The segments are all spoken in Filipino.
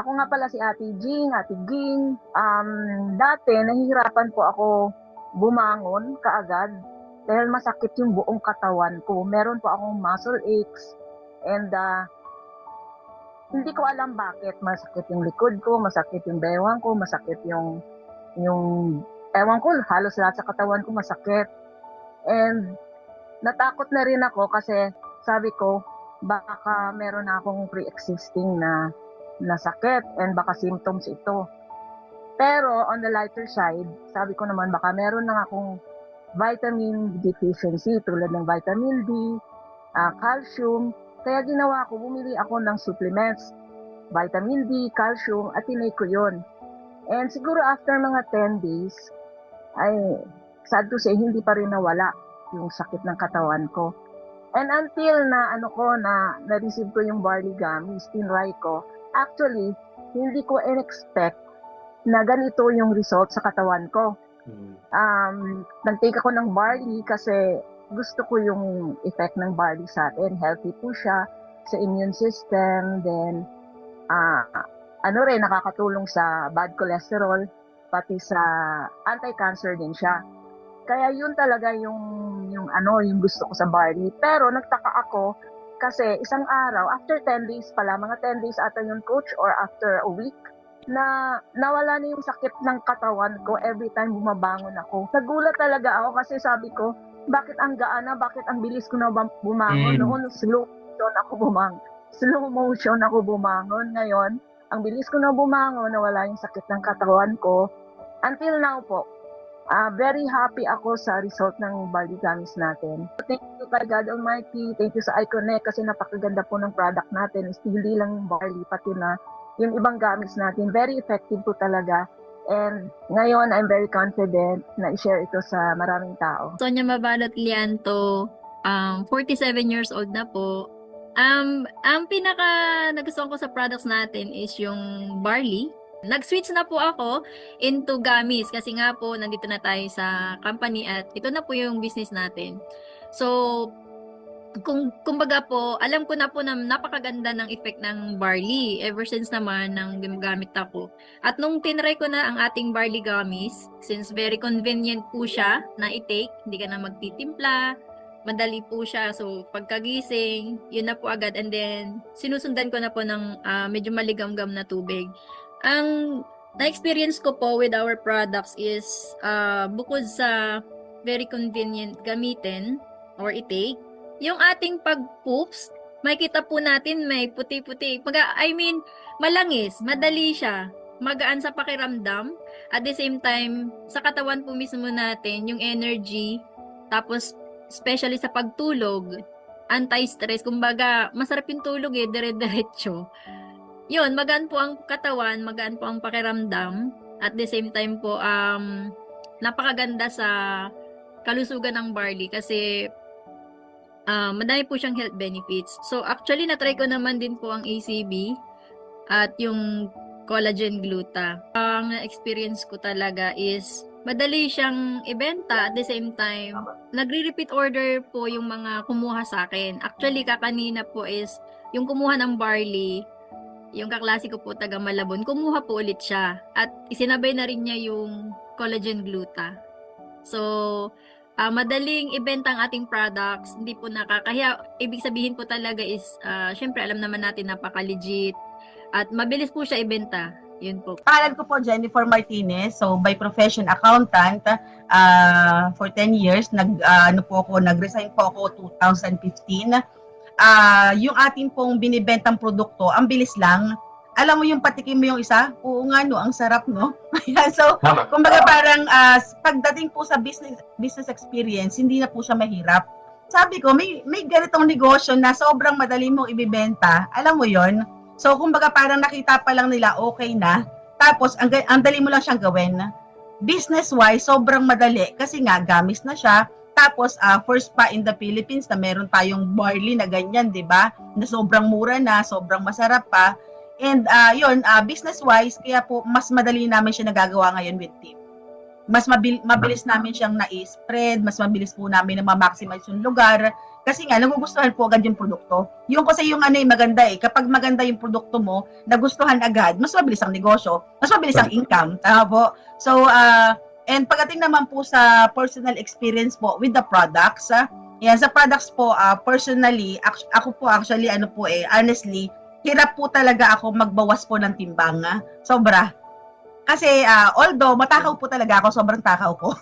Ako nga pala si Ate Jing, Ate Ging. Dati nahihirapan po ako bumangon kaagad dahil masakit yung buong katawan ko. Meron po akong muscle aches and hindi ko alam bakit. Masakit yung likod ko, masakit yung bewang ko, masakit yung ewan ko, halos lahat sa katawan ko masakit. And natakot na rin ako kasi sabi ko, baka meron na akong pre-existing na sakit and baka symptoms ito. Pero on the lighter side, sabi ko naman baka meron na akong vitamin deficiency tulad ng vitamin D, calcium. Kaya ginawa ko, bumili ako ng supplements, vitamin D, calcium, at tinake ko yun. And siguro after mga 10 days, ay sad to say, hindi pa rin nawala yung sakit ng katawan ko. And until na-receive ko yung barley gummies, tinry ko, actually, hindi ko in-expect na ganito yung result sa katawan ko. Nag-take ako ng barley kasi gusto ko yung effect ng barley sa atin. Healthy po siya sa immune system, then nakakatulong sa bad cholesterol, pati sa anti-cancer din siya. Kaya yun talaga yung gusto ko sa barley. Pero nagtaka ako kasi isang araw, after 10 days pala, mga 10 days ata yung coach or after a week, na nawala na yung sakit ng katawan ko every time bumabangon ako. Nagulat talaga ako kasi sabi ko, bakit ang gaan na, bakit ang bilis ko na bumangon? Noon, slow motion ako bumangon. Ngayon, ang bilis ko na bumangon, nawala yung sakit ng katawan ko. Until now po, very happy ako sa result ng barley gummies natin. Thank you kay God Almighty, thank you sa Iconnect kasi napakaganda po ng product natin. Hindi lang barley, pati na yung ibang gummies natin. Very effective po talaga. And ngayon, I'm very confident na i-share ito sa maraming tao. Sonia Mabalot Lianto, 47 years old na po. Ang pinaka nagustuhan ko sa products natin is yung barley. Nag-switch na po ako into gummies kasi nga po nandito na tayo sa company at ito na po yung business natin. So, kumbaga po, alam ko na po na napakaganda ng effect ng barley ever since naman nang gumagamit ako. At nung tinry ko na ang ating barley gummies, since very convenient po siya na i-take, hindi ka na magtitimpla, madali po siya. So, pagkagising, yun na po agad. And then, sinusundan ko na po ng medyo maligamgam na tubig. Ang na-experience ko po with our products is bukod sa very convenient gamitin or i-take, yung ating pag-poops, makikita po natin may puti-puti. Malangis, madali siya, magaan sa pakiramdam. At the same time, sa katawan po mismo natin, yung energy, tapos especially sa pagtulog, anti-stress, kumbaga masarap yung tulog dire-diretso. Yun, magaan po ang katawan, magaan po ang pakiramdam. At the same time po, napakaganda sa kalusugan ng barley kasi madami po siyang health benefits. So, actually, na-try ko naman din po ang ACB at yung collagen gluta. Ang na-experience ko talaga is madali siyang ibenta at the same time, nagre-repeat order po yung mga kumuha sa akin. Actually, kakanina po is yung kumuha ng barley, yung kaklase ko po taga Malabon, kumuha po ulit siya. At isinabay na rin niya yung collagen gluta. So, madaling ibenta ang ating products, hindi po nakakahiya. Ibig sabihin po talaga is, syempre alam naman natin napaka-legit at mabilis po siya ibenta. Yun po. Pangalan ko po Jennifer Martinez. So by profession accountant for 10 years. Nag-resign po ako 2015. Yung ating pong binibentang produkto, ang bilis lang. Alam mo yung patikim mo yung isa? Oo nga no, ang sarap no. So, kumbaga parang pagdating po sa business experience, hindi na po siya mahirap. Sabi ko, may ganitong negosyo na sobrang madali mong ibibenta. Alam mo yon. So, kumbaga parang nakita pa lang nila okay na. Tapos, ang dali mo lang siyang gawin. Business-wise, sobrang madali. Kasi nga, gamis na siya. Tapos, first pa in the Philippines na meron tayong barley na ganyan, di ba? Na sobrang mura na, sobrang masarap pa. And business-wise, kaya po mas madali namin siya nagagawa ngayon with team. mas mabilis namin siyang na-spread, mas mabilis po namin na ma-maximize yung lugar. Kasi nga, nagugustuhan po agad yung produkto. Yung kasi yung ano yung maganda kapag maganda yung produkto mo, nagustuhan agad, mas mabilis ang negosyo, mas mabilis ang income. Tama po? So, and pagdating naman po sa personal experience po with the products, yan, sa products po, personally, ako po actually, honestly, hirap po talaga ako magbawas po ng timbang. Sobra. Kasi although matakaw po talaga ako, sobrang takaw ko.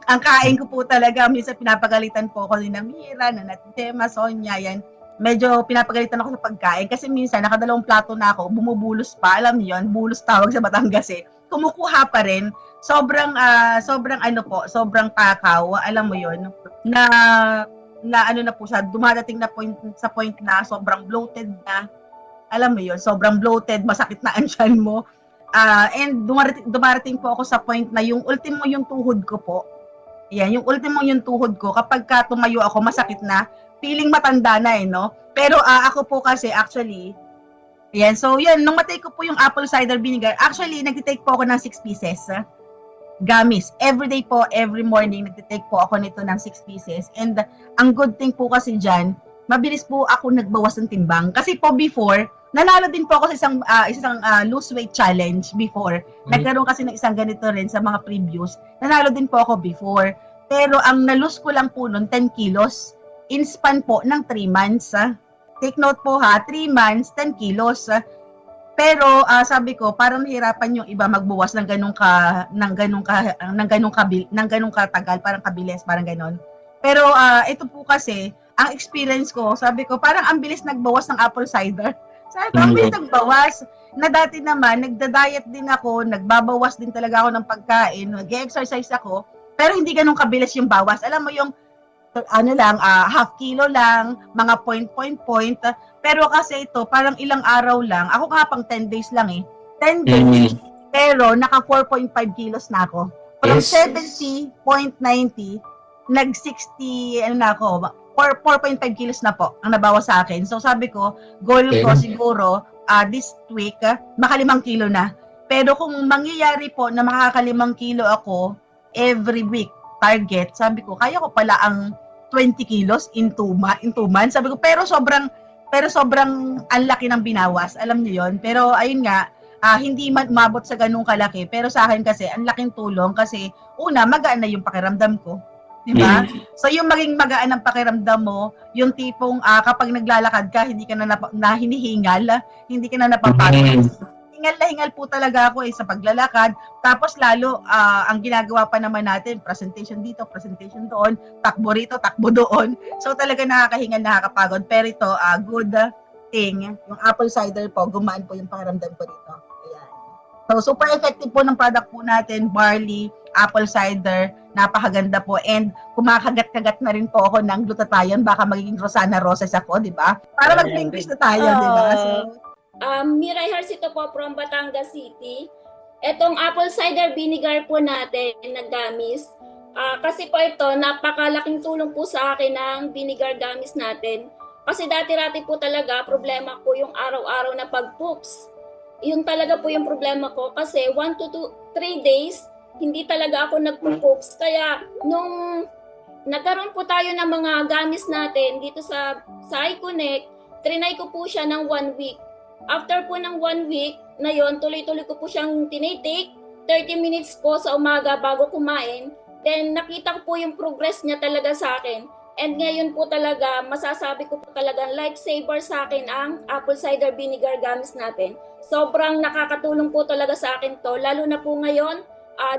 Ang kain ko po talaga, minsan pinapagalitan po ako ni Namira, na Natitema, Sonia, yan. Medyo pinapagalitan ako sa pagkain kasi minsan nakadalawang plato na ako, bumubulos pa, alam niyo yun, bulos tawag sa Batangas kumukuha pa rin. Sobrang sobrang takaw, alam mo yun, na ano na po siya, dumadating na sa point na sobrang bloated na, alam mo yun, sobrang bloated, masakit na ang tiyan mo. And dumarating po ako sa point na yung ultimo yung tuhod ko po. Yan, yung ultimo yung tuhod ko, kapag tumayo ako, masakit na, feeling matanda na no? Pero ako po kasi actually, yan, so yan, nung matake ko po yung apple cider vinegar, actually, nagtitake po ako ng 6 pieces. Gamis. Every day po, every morning, nagtitake po ako nito ng 6 pieces. And ang good thing po kasi dyan, mabilis po ako nagbawas ng timbang. Kasi po before, nanalo din po ako sa isang lose weight challenge before. Nagkaroon kasi ng isang ganito rin sa mga previews. Nanalo din po ako before. Pero ang na-lose ko lang po noon, 10 kilos. In span po ng 3 months. Take note po 3 months, 10 kilos. Pero sabi ko, parang nahirapan yung iba magbuwas ng ganung katagal, parang kabilis, parang ganon. Pero ito po kasi, ang experience ko, sabi ko, parang ang bilis nagbawas ng apple cider. Sabi ko, ang bilis nagbawas. Na dati naman, nagda-diet din ako, nagbabawas din talaga ako ng pagkain, nag-exercise ako, pero hindi ganun kabilis yung bawas. Alam mo yung, half kilo lang, mga point. Pero kasi ito, parang ilang araw lang. Ako nga pang 10 days lang 10 days. Pero naka 4.5 kilos na ako. From 70.90, nag-60, na ako, 4.5 kilos na po ang nabawas sa akin. So sabi ko, goal ko siguro this week, maka 5 kilo na. Pero kung mangyayari po na makaka 5 kilo ako every week, target, sabi ko, kaya ko pala ang 20 kilos in 2 months. Sabi ko, pero sobrang ang laki ng binawas. Alam niyo yon. Pero ayun nga, hindi man umabot sa ganung kalaki. Pero sa akin kasi, ang laking tulong kasi, una, magaan na yung pakiramdam ko. Diba? So yung maging magaan ang pakiramdam mo, yung tipong kapag naglalakad ka, hindi ka na hinihingal, hindi ka na napapagod. Hingal na hingal po talaga ako sa paglalakad. Tapos lalo, ang ginagawa pa naman natin, presentation dito, presentation doon, takbo rito, takbo doon. So talaga nakakahingal, nakakapagod. Pero ito, good thing, yung apple cider po, gumaan po yung pakiramdam ko dito. Ayan. So super effective po ng product po natin, barley, apple cider, napakaganda po. And kumakagat-kagat na rin po ako ng glutathione, baka magiging Rosana Roses ako, di ba? Para mag-pinkish na tayo, di ba? So, Miray Harsito po from Batangas City. Etong apple cider vinegar po natin na gamis, kasi po ito, napakalaking tulong po sa akin ng vinegar gamis natin. Kasi dati-rati po talaga, problema ko yung araw-araw na pag-poops. Yun talaga po yung problema ko kasi 1 to 3 days, hindi talaga ako nagpo-poops. Kaya nung nagkaroon po tayo ng mga gamis natin dito sa iConnect, trinay ko po siya ng 1 week. After po ng 1 week na yon, tuloy-tuloy ko po siyang tinitake, 30 minutes po sa umaga bago kumain. Then nakita ko po yung progress niya talaga sa akin. And ngayon po talaga, masasabi ko po talaga lifesaver sa akin ang apple cider vinegar gamis natin. Sobrang nakakatulong po talaga sa akin to, lalo na po ngayon,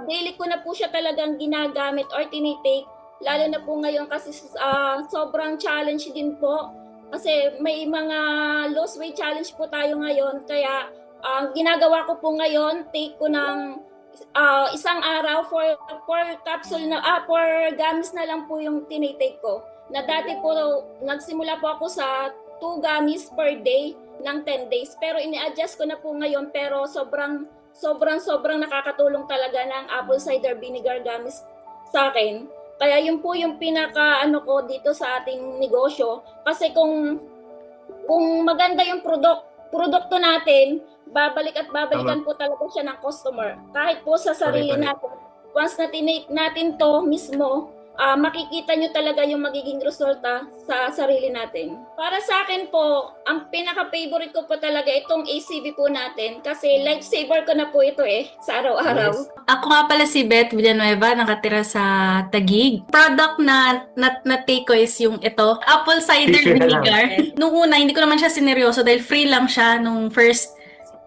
daily ko na po siya talagang ginagamit or tinitake, lalo na po ngayon kasi sobrang challenge din po. Kasi may mga lost weight challenge po tayo ngayon. Kaya ginagawa ko po ngayon, take ko ng isang araw for capsule na, for gamis na lang po yung tinitake ko. Na dati po, nagsimula po ako sa 2 gamis per day ng 10 days. Pero ini-adjust ko na po ngayon, pero sobrang nakakatulong talaga ng apple cider vinegar gamis sa akin. Kaya yun po yung pinaka ko dito sa ating negosyo. Kasi kung maganda yung produkto natin, babalik at babalikan po talaga siya ng customer. Kahit po sa sarili natin, once na tinake natin to mismo, makikita nyo talaga yung magiging resulta sa sarili natin. Para sa akin po, ang pinaka-favorite ko po talaga itong ACV po natin kasi lifesaver ko na po ito sa araw-araw. Yes. Ako nga pala si Beth Villanueva, nakatira sa Taguig. Product na take ko is yung ito, apple cider Picture na lang. vinegar. Nung una, hindi ko naman siya sineryoso dahil free lang siya nung first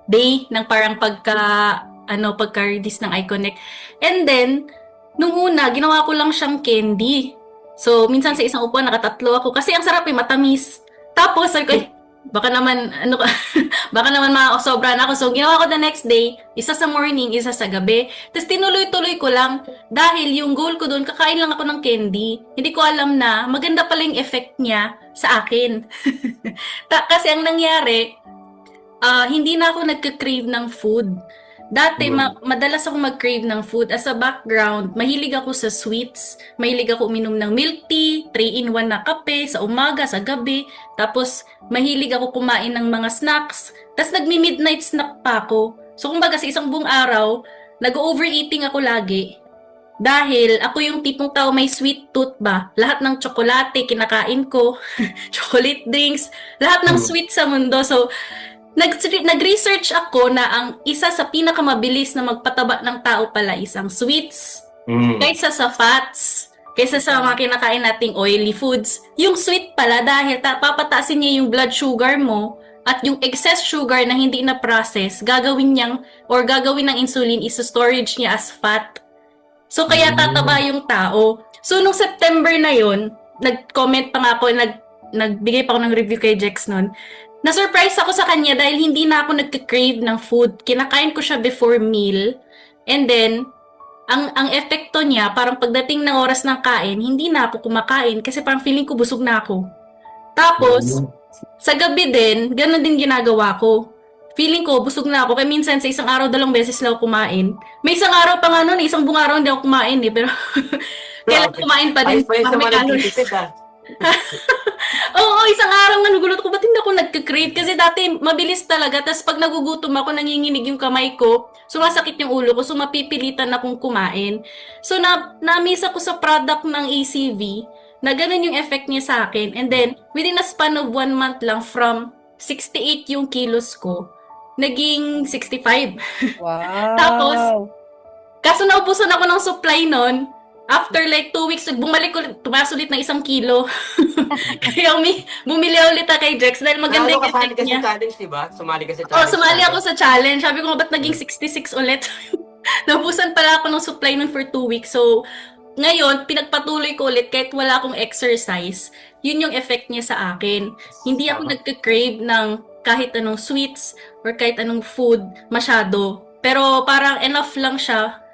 day ng parang pagka-release ng Iconic. And then, nung una, ginawa ko lang siyang candy. So, minsan sa isang upuan, nakatatlo ako. Kasi ang sarap matamis. Tapos, sabi ko, baka naman, baka naman makasobra na ako. So, ginawa ko the next day, isa sa morning, isa sa gabi. Tapos, tinuloy-tuloy ko lang. Dahil yung goal ko doon, kakain lang ako ng candy. Hindi ko alam na, maganda pala yung effect niya sa akin. Kasi ang nangyari, hindi na ako nagka-crave ng food. Dati, madalas ako mag-crave ng food. As a background, mahilig ako sa sweets. Mahilig ako uminom ng milk tea, 3-in-1 na kape, sa umaga, sa gabi. Tapos, mahilig ako kumain ng mga snacks. Tapos, nagmi-midnight snack pa ako. So, kumbaga, sa isang buong araw, nag-overeating ako lagi. Dahil, ako yung tipong tao may sweet tooth ba? Lahat ng tsokolate, kinakain ko. Chocolate drinks. Lahat ng sweet sa mundo. So, nag-research ako na ang isa sa pinakamabilis na magpataba ng tao pala is ang sweets kaysa sa fats, kaysa sa mga kinakain nating oily foods. Yung sweet pala dahil papataasin niya yung blood sugar mo at yung excess sugar na hindi na process, gagawin ng insulin is storage niya as fat. So kaya tataba yung tao. So nung September na yon, nag-comment pa nga ako, nagbigay pa ako ng review kay Jex noon. Na-surprise ako sa kanya dahil hindi na ako nagka-crave ng food. Kinakain ko siya before meal. And then, ang epekto niya, parang pagdating ng oras ng kain, hindi na ako kumakain kasi parang feeling ko busog na ako. Tapos, sa gabi din, ganun din ginagawa ko. Feeling ko, busog na ako. Kaya minsan, sa isang araw, 2 beses lang ako kumain. May isang araw pa nga nun, isang buong araw hindi ako kumain Pero, kailan kumain pa din. Ayos pa yun sa May mga calories. nagtitipid Oo, isang araw nga nagulat ko, ba't hindi ako nagka-crave? Kasi dati, mabilis talaga. Tapos pag nagugutom ako, nanginginig yung kamay ko, sumasakit yung ulo ko, so mapipilitan akong kumain. So, na-miss ako sa product ng ACV, na ganun yung effect niya sa akin. And then, within a span of 1 month lang, from 68 yung kilos ko, naging 65. Wow. Tapos, kaso naubusan ako ng supply nun, after like 2 weeks, bumalik ulit, tumaas ulit ng 1 kilo. Kaya bumili ulit ako kay Jex dahil maganda yung effect ka niya. sa challenge, diba? Sumali ka sa challenge. Oh, sumali ako sa challenge. Sabi ko, ba't naging 66 ulit? Naubusan pala ako ng supply nun for 2 weeks. So, ngayon, pinagpatuloy ko ulit kahit wala akong exercise. Yun yung effect niya sa akin. Hindi ako nagka-crave ng kahit anong sweets or kahit anong food masyado. Pero parang enough lang siya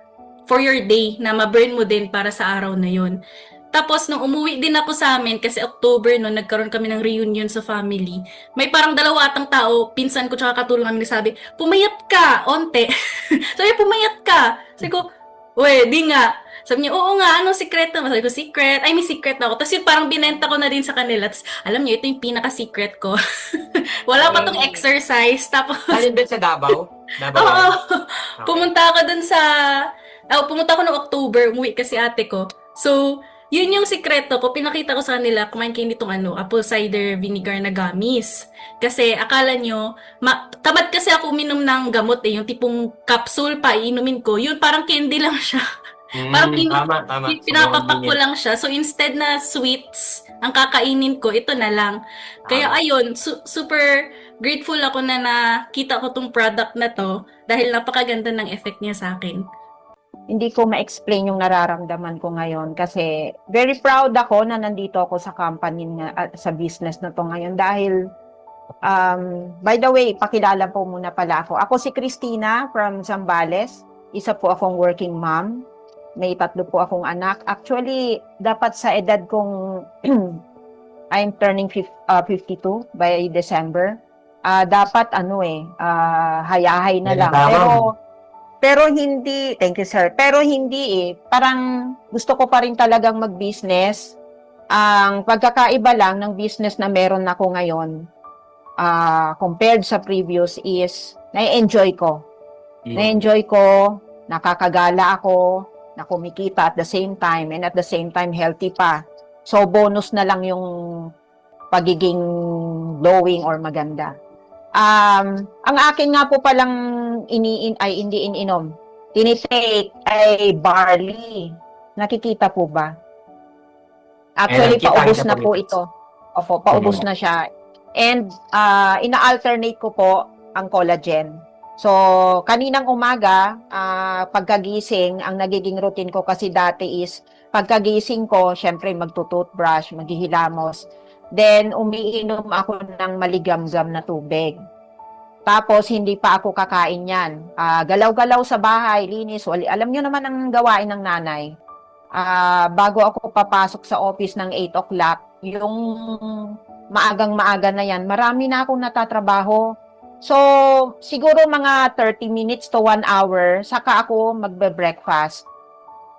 for your day na ma-burn mo din para sa araw na yun. Tapos, nung umuwi din ako sa amin, kasi October noon, nagkaroon kami ng reunion sa family, may parang 2 tao, pinsan ko tsaka katulong kami nagsabi, pumayat ka, onte. Sabi, pumayat ka. Sabi ko, uwe, di nga. Sabi niya, oo nga, anong sikreto mo? Sabi ko, secret. Ay, may secret ako. Tapos yun, parang binenta ko na din sa kanila. Tapos, alam niyo, ito yung pinaka-secret ko. Wala pa tong exercise. Tapos, Alin din sa Davao? oo, pumunta ako dun sa, pumunta ako noong October, umuwi kasi ate ko. So, yun yung sikreto ko. Pinakita ko sa kanila, kumain kayo nitong apple cider vinegar na gummies. Kasi akala nyo, tamad kasi ako uminom ng gamot yung tipong capsule pa, iinumin ko. Yun, parang candy lang siya. Parang tama. pinapapak ko lang siya. So, instead na sweets, ang kakainin ko, ito na lang. Kaya ayun, super grateful ako na nakita ko tong product na to dahil napakaganda ng effect niya sa akin. Hindi ko ma-explain yung nararamdaman ko ngayon kasi very proud ako na nandito ako sa company sa business na to ngayon dahil by the way, pakilala po muna pala ako. Ako si Christina from Zambales. Isa po akong working mom. May 3 po akong anak. Actually, dapat sa edad kong I'm turning 52 by December. Dapat hayahay na lang. Pero hindi, thank you sir, pero hindi parang gusto ko pa rin talagang mag-business. Ang pagkakaiba lang ng business na meron ako ngayon, compared sa previous is, na-enjoy ko. Na-enjoy ko, nakakagala ako, na kumikita at the same time and at the same time healthy pa. So bonus na lang yung pagiging glowing or maganda. Ang akin nga po palang hindi ininom, tinitake ay barley. Nakikita po ba? Actually, nakikita paubos kita na po po nito. ito. Opo, paubos na siya. And ina-alternate ko po ang collagen. So, kaninang umaga, pagkagising, ang nagiging routine ko kasi dati is, pagkagising ko, syempre magtutoothbrush, maghihilamos. Then, umiinom ako ng maligamgam na tubig. Tapos, hindi pa ako kakain yan. Galaw-galaw sa bahay, linis. Alam nyo naman ang gawain ng nanay. Bago ako papasok sa office ng 8 o'clock, yung maagang-maaga na yan, marami na akong natatrabaho. So, siguro mga 30 minutes to 1 hour, saka ako magbe-breakfast.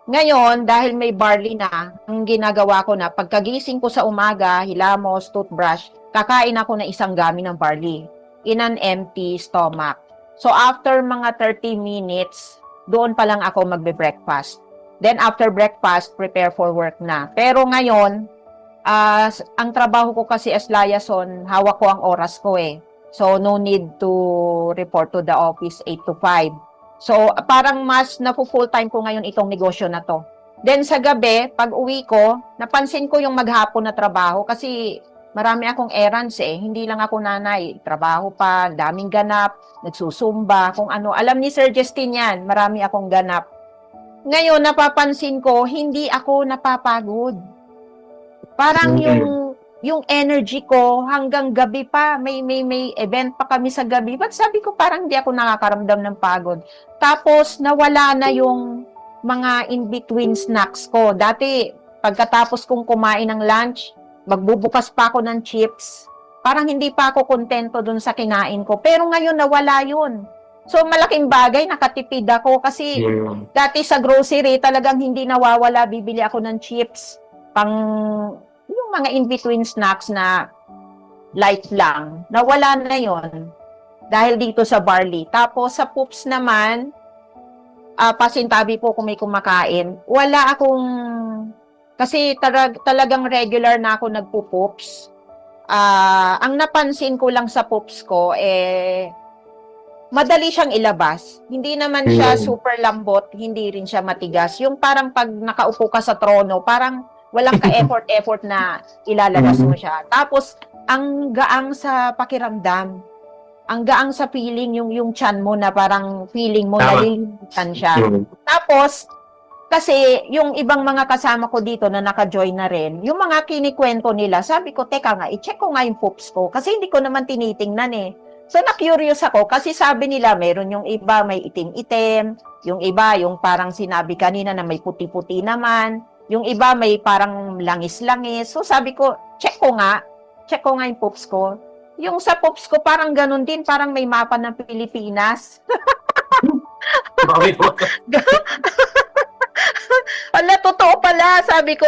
Ngayon, dahil may barley na, ang ginagawa ko na, pagkagising ko sa umaga, hilamos, toothbrush, kakain ako na isang gami ng barley in an empty stomach. So, after mga 30 minutes, doon pa lang ako magbe-breakfast. Then, after breakfast, prepare for work na. Pero ngayon, ang trabaho ko kasi as liaison, hawak ko ang oras ko eh. So, no need to report to the office 8 to 5. So, parang mas full time ko ngayon itong negosyo na to. Then, sa gabi, pag uwi ko, napansin ko yung maghapon na trabaho kasi marami akong errands eh. Hindi lang ako nanay. Trabaho pa, daming ganap, nagsusumba, kung ano. Alam ni Sir Justin yan, marami akong ganap. Ngayon, napapansin ko, hindi ako napapagod. Parang yung energy ko hanggang gabi pa, may event pa kami sa gabi. But sabi ko, parang hindi ako nakakaramdam ng pagod. Tapos, nawala na yung mga in-between snacks ko. Dati, pagkatapos kong kumain ng lunch, magbubukas pa ako ng chips. Parang hindi pa ako kontento dun sa kinain ko. Pero ngayon, nawala yun. So, malaking bagay, nakatipid ako kasi dati sa grocery, talagang hindi nawawala, bibili ako ng chips. Yung mga in-between snacks na light lang, nawala na yon dahil dito sa barley. Tapos sa poops naman, pasintabi po kung may kumakain, wala akong, kasi talagang regular na ako nagpo-poops. Ang napansin ko lang sa poops ko, madali siyang ilabas. Hindi naman siya super lambot, hindi rin siya matigas. Yung parang pag nakaupo ka sa trono, parang walang ka-effort na ilalabas mo siya. Tapos, ang gaang sa pakiramdam. Ang gaang sa feeling, yung tiyan mo na parang feeling mo nalilinitan siya. Tapos, kasi yung ibang mga kasama ko dito na naka-join na rin, yung mga kinikwento nila, sabi ko, teka nga, i-check ko nga yung poops ko. Kasi hindi ko naman tinitingnan eh. So, na-curious ako kasi sabi nila, meron yung iba may itim-itim, yung iba, yung parang sinabi kanina na may puti-puti naman, yung iba may parang langis-langis. So, sabi ko, check ko nga yung poops ko. Yung sa poops ko, parang ganun din, parang may mapa ng Pilipinas. Ala, totoo pala, sabi ko.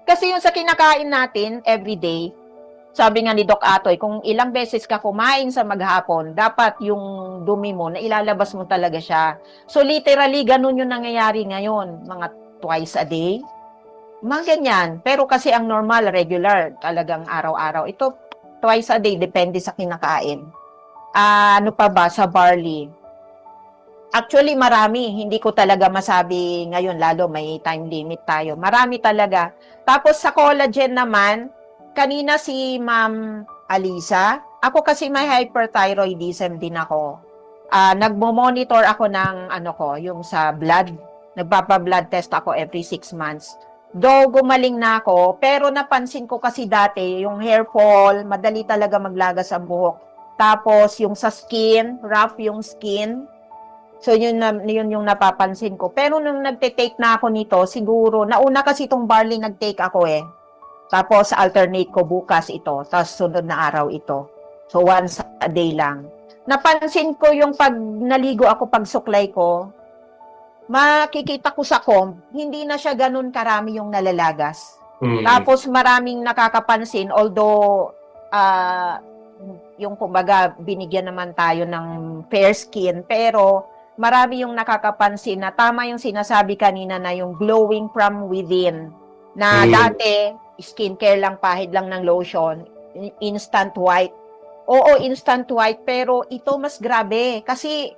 Kasi yung sa kinakain natin, everyday, sabi nga ni Doc Atoy, kung ilang beses ka kumain sa maghapon, dapat yung dumi mo, na ilalabas mo talaga siya. So literally, ganun yung nangyayari ngayon. Mga twice a day. Mga ganyan. Pero kasi ang normal, regular, talagang araw-araw. Ito, twice a day, depende sa kinakain. Ano pa ba? Sa barley. Actually, marami. Hindi ko talaga masabi ngayon, lalo may time limit tayo. Marami talaga. Tapos sa collagen naman, kanina si Ma'am Alisa, ako kasi may hyperthyroidism din ako. Nagmo-monitor ako ng yung sa blood. Nagpapa-blood test ako every 6 months. Though gumaling na ako, pero napansin ko kasi dati, yung hair fall, madali talaga maglagas ang buhok. Tapos yung sa skin, rough yung skin. So yun yung napapansin ko. Pero nung nagte-take na ako nito, siguro, nauna kasi itong barley nag-take ako eh. Tapos, alternate ko bukas ito. Tapos, sunod na araw ito. So, once a day lang. Napansin ko yung pag naligo ako, pag suklay ko, makikita ko sa comb, hindi na siya ganun karami yung nalalagas. Tapos, maraming nakakapansin, although, yung kumbaga, binigyan naman tayo ng fair skin, pero, marami yung nakakapansin na tama yung sinasabi kanina na yung glowing from within. Na dati, skincare lang, pahid lang ng lotion, instant white. Oo, instant white, pero ito mas grabe kasi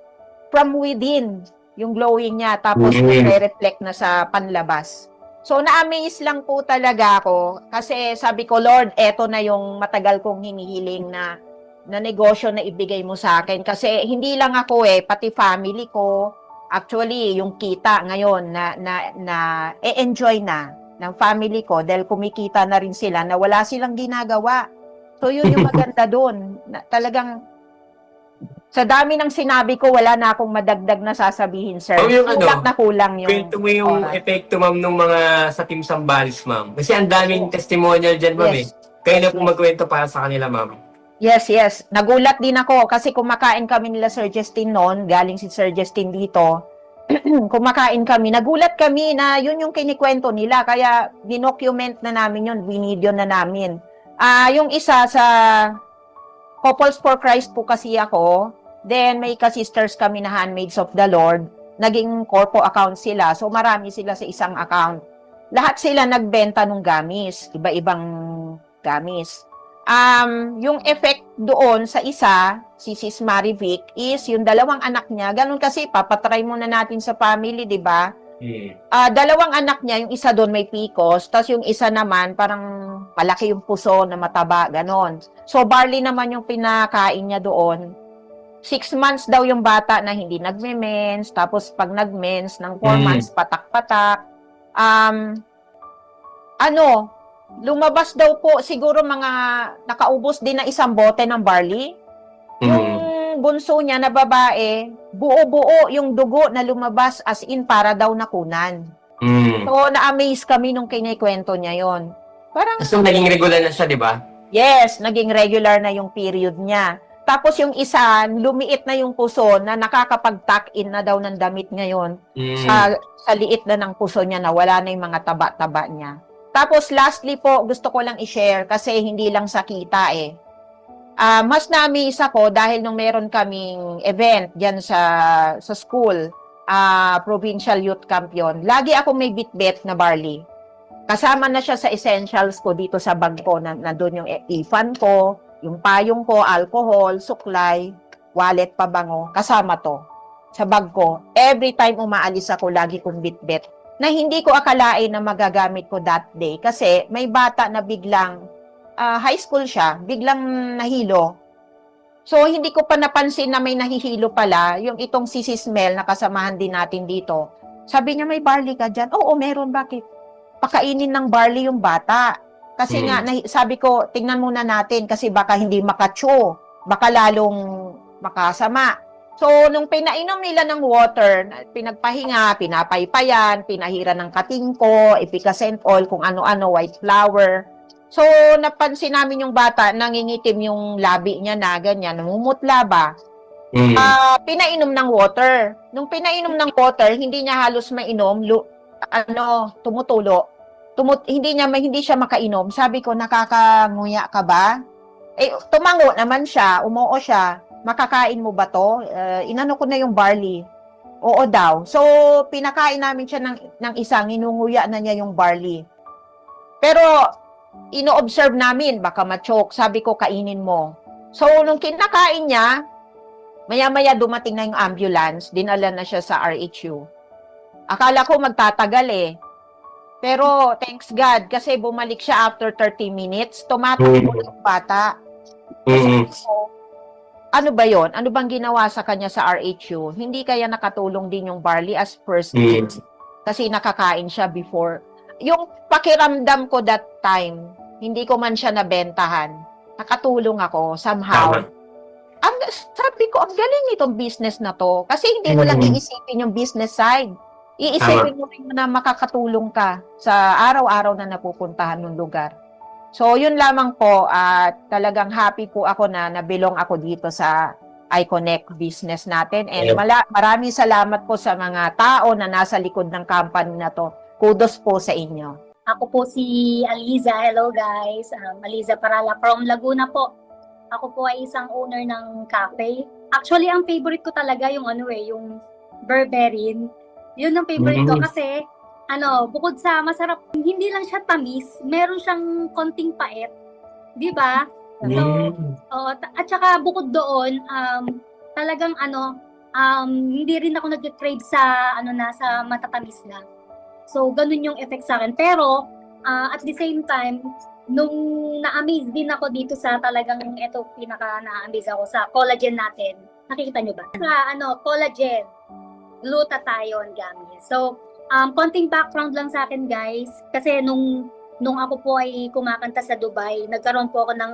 from within yung glowing niya, tapos reflect na sa panlabas. So, na-amaze lang po talaga ako kasi sabi ko, Lord, eto na yung matagal kong hinihiling na negosyo na ibigay mo sa akin. Kasi hindi lang ako pati family ko, actually, yung kita ngayon na enjoy na ng family ko dahil kumikita na rin sila na wala silang ginagawa. So, yun yung maganda doon. Talagang, sa dami ng sinabi ko, wala na akong madagdag na sasabihin, sir. Oh, yung Kulang na kulang yung kwento mo yung oras. epekto, ma'am, ng mga sa Team Sambales, ma'am. Kasi ang daming testimonial dyan, ma'am, Yes. Kayo na po magkwento para sa kanila, ma'am. Yes, yes. Nagulat din ako kasi kumakain kami nila Sir Justin noon, galing si Sir Justin dito. Kumakain kami. Nagulat kami na yun yung kinikwento nila. Kaya dinocument na namin yun, binidyo na namin. Yung isa sa Couples for Christ po kasi ako. Then may ka-sisters kami na Handmaids of the Lord. Naging corpo account sila. So marami sila sa isang account. Lahat sila nagbenta ng gamis. Iba-ibang gamis. Yung effect doon sa isa, si Sis Marivic, is yung dalawang anak niya. Ganun kasi, papatry muna natin sa family, di ba? Dalawang anak niya, yung isa doon may PCOS, tapos yung isa naman, parang malaki yung puso na mataba, ganon. So, barley naman yung pinakain niya doon. 6 months daw yung bata na hindi nagme-mens, tapos pag nag-mens, ng 4 months, patak-patak. Lumabas daw po siguro mga nakaubos din na isang bote ng barley. Yung bunso niya na babae, buo-buo yung dugo na lumabas as in para daw nakunan. So, na-amaze kami nung kinikwento niya yon. Parang, So, naging regular na siya, di ba? yes, naging regular na yung period niya. Tapos yung isa, lumiit na yung puso na nakakapag-tuck-in na daw ng damit ngayon sa liit na ng puso niya na wala na yung mga taba-taba niya. Tapos lastly po, gusto ko lang i-share kasi hindi lang sa kita mas na-amaze ako dahil nung meron kaming event dyan sa school, Provincial Youth Campion, lagi ako may bitbit na barley. Kasama na siya sa essentials ko dito sa bag ko, na doon yung ifan ko, yung payong ko, alcohol, suklay, wallet, pabango, kasama to sa bag ko. Every time umaalis ako, lagi kong bitbit na hindi ko akalain na magagamit ko that day kasi may bata na biglang high school siya, biglang nahilo. So, hindi ko pa napansin na may nahihilo pala, yung itong si Sis Mel na kasamahan din natin dito. Sabi niya, may barley ka dyan? Oo, meron. Bakit? Pakainin ng barley yung bata. Kasi nga, sabi ko, tingnan muna natin kasi baka hindi makachew, baka lalong makasama. So, nung pinainom nila ng water, pinagpahinga, pinapaypayan, pinahira ng katingko, efficacent oil, kung ano-ano, white flour. So, napansin namin yung bata, nangingitim yung labi niya na ganyan, namumutla ba? Pinainom ng water. Nung pinainom ng water, hindi niya halos mainom, tumutulo. Hindi siya makainom. Sabi ko, nakakanguya ka ba? Tumango naman siya, umuo siya. Makakain mo ba to? Inano ko na yung barley. Oo daw. So, pinakain namin siya ng isang, inunguya na niya yung barley. Pero, ino-observe namin, baka ma-choke. Sabi ko, kainin mo. So, nung kinakain niya, maya-maya dumating na yung ambulance, dinala na siya sa RHU. Akala ko magtatagal Pero, thanks God, kasi bumalik siya after 30 minutes, tumatakbo yung bata. So, ano ba yon? Ano bang ginawa sa kanya sa RHU? Hindi kaya nakatulong din yung barley as first aid? Kasi nakakain siya before. Yung pakiramdam ko that time, hindi ko man siya nabentahan. Nakatulong ako somehow. Sabi ko, ang galing itong business na to. Kasi hindi mo lang iisipin yung business side. Iisipin mo rin na makakatulong ka sa araw-araw na napupuntahan ng lugar. So, yun lamang po. Talagang happy po ako na nabilong ako dito sa iConnect business natin. And maraming salamat po sa mga tao na nasa likod ng company na to. Kudos po sa inyo. Ako po si Aliza. Hello guys. Aliza Parala from Laguna po. Ako po ay isang owner ng cafe. Actually, ang favorite ko talaga yung berberin. Yun ang favorite ko Mm. kasi bukod sa masarap, hindi lang siya tamis, meron siyang konting pait, 'di ba? So, Mm. at saka bukod doon, talagang hindi rin ako nag-crave sa sa matatamis na. So, ganun yung effect sa akin. Pero, at the same time, nung na-amaze din ako dito sa talagang ito, pinaka na-amaze ako sa collagen natin. Nakikita nyo ba? Sa collagen, glutathione gummies. So, konting background lang sa akin guys. Kasi nung ako po ay kumakanta sa Dubai, nagkaroon po ako ng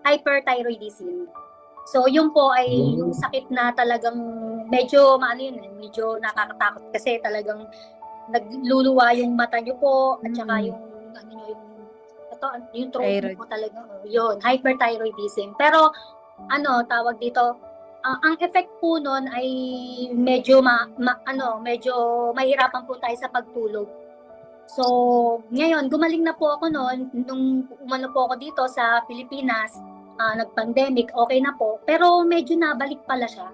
hyperthyroidism. So, yun po ay yung sakit na talagang medyo medyo nakakatakot kasi talagang nagluluwa yung mata nyo po at saka yung yung throat nyo po talaga yun, hyperthyroidism. Pero tawag dito, ang effect po nun ay medyo medyo mahirapan po tayo sa pagtulog. So, ngayon gumaling na po ako noon nung umano po ako dito sa Pilipinas, nag-pandemic, okay na po. Pero medyo nabalik pala siya.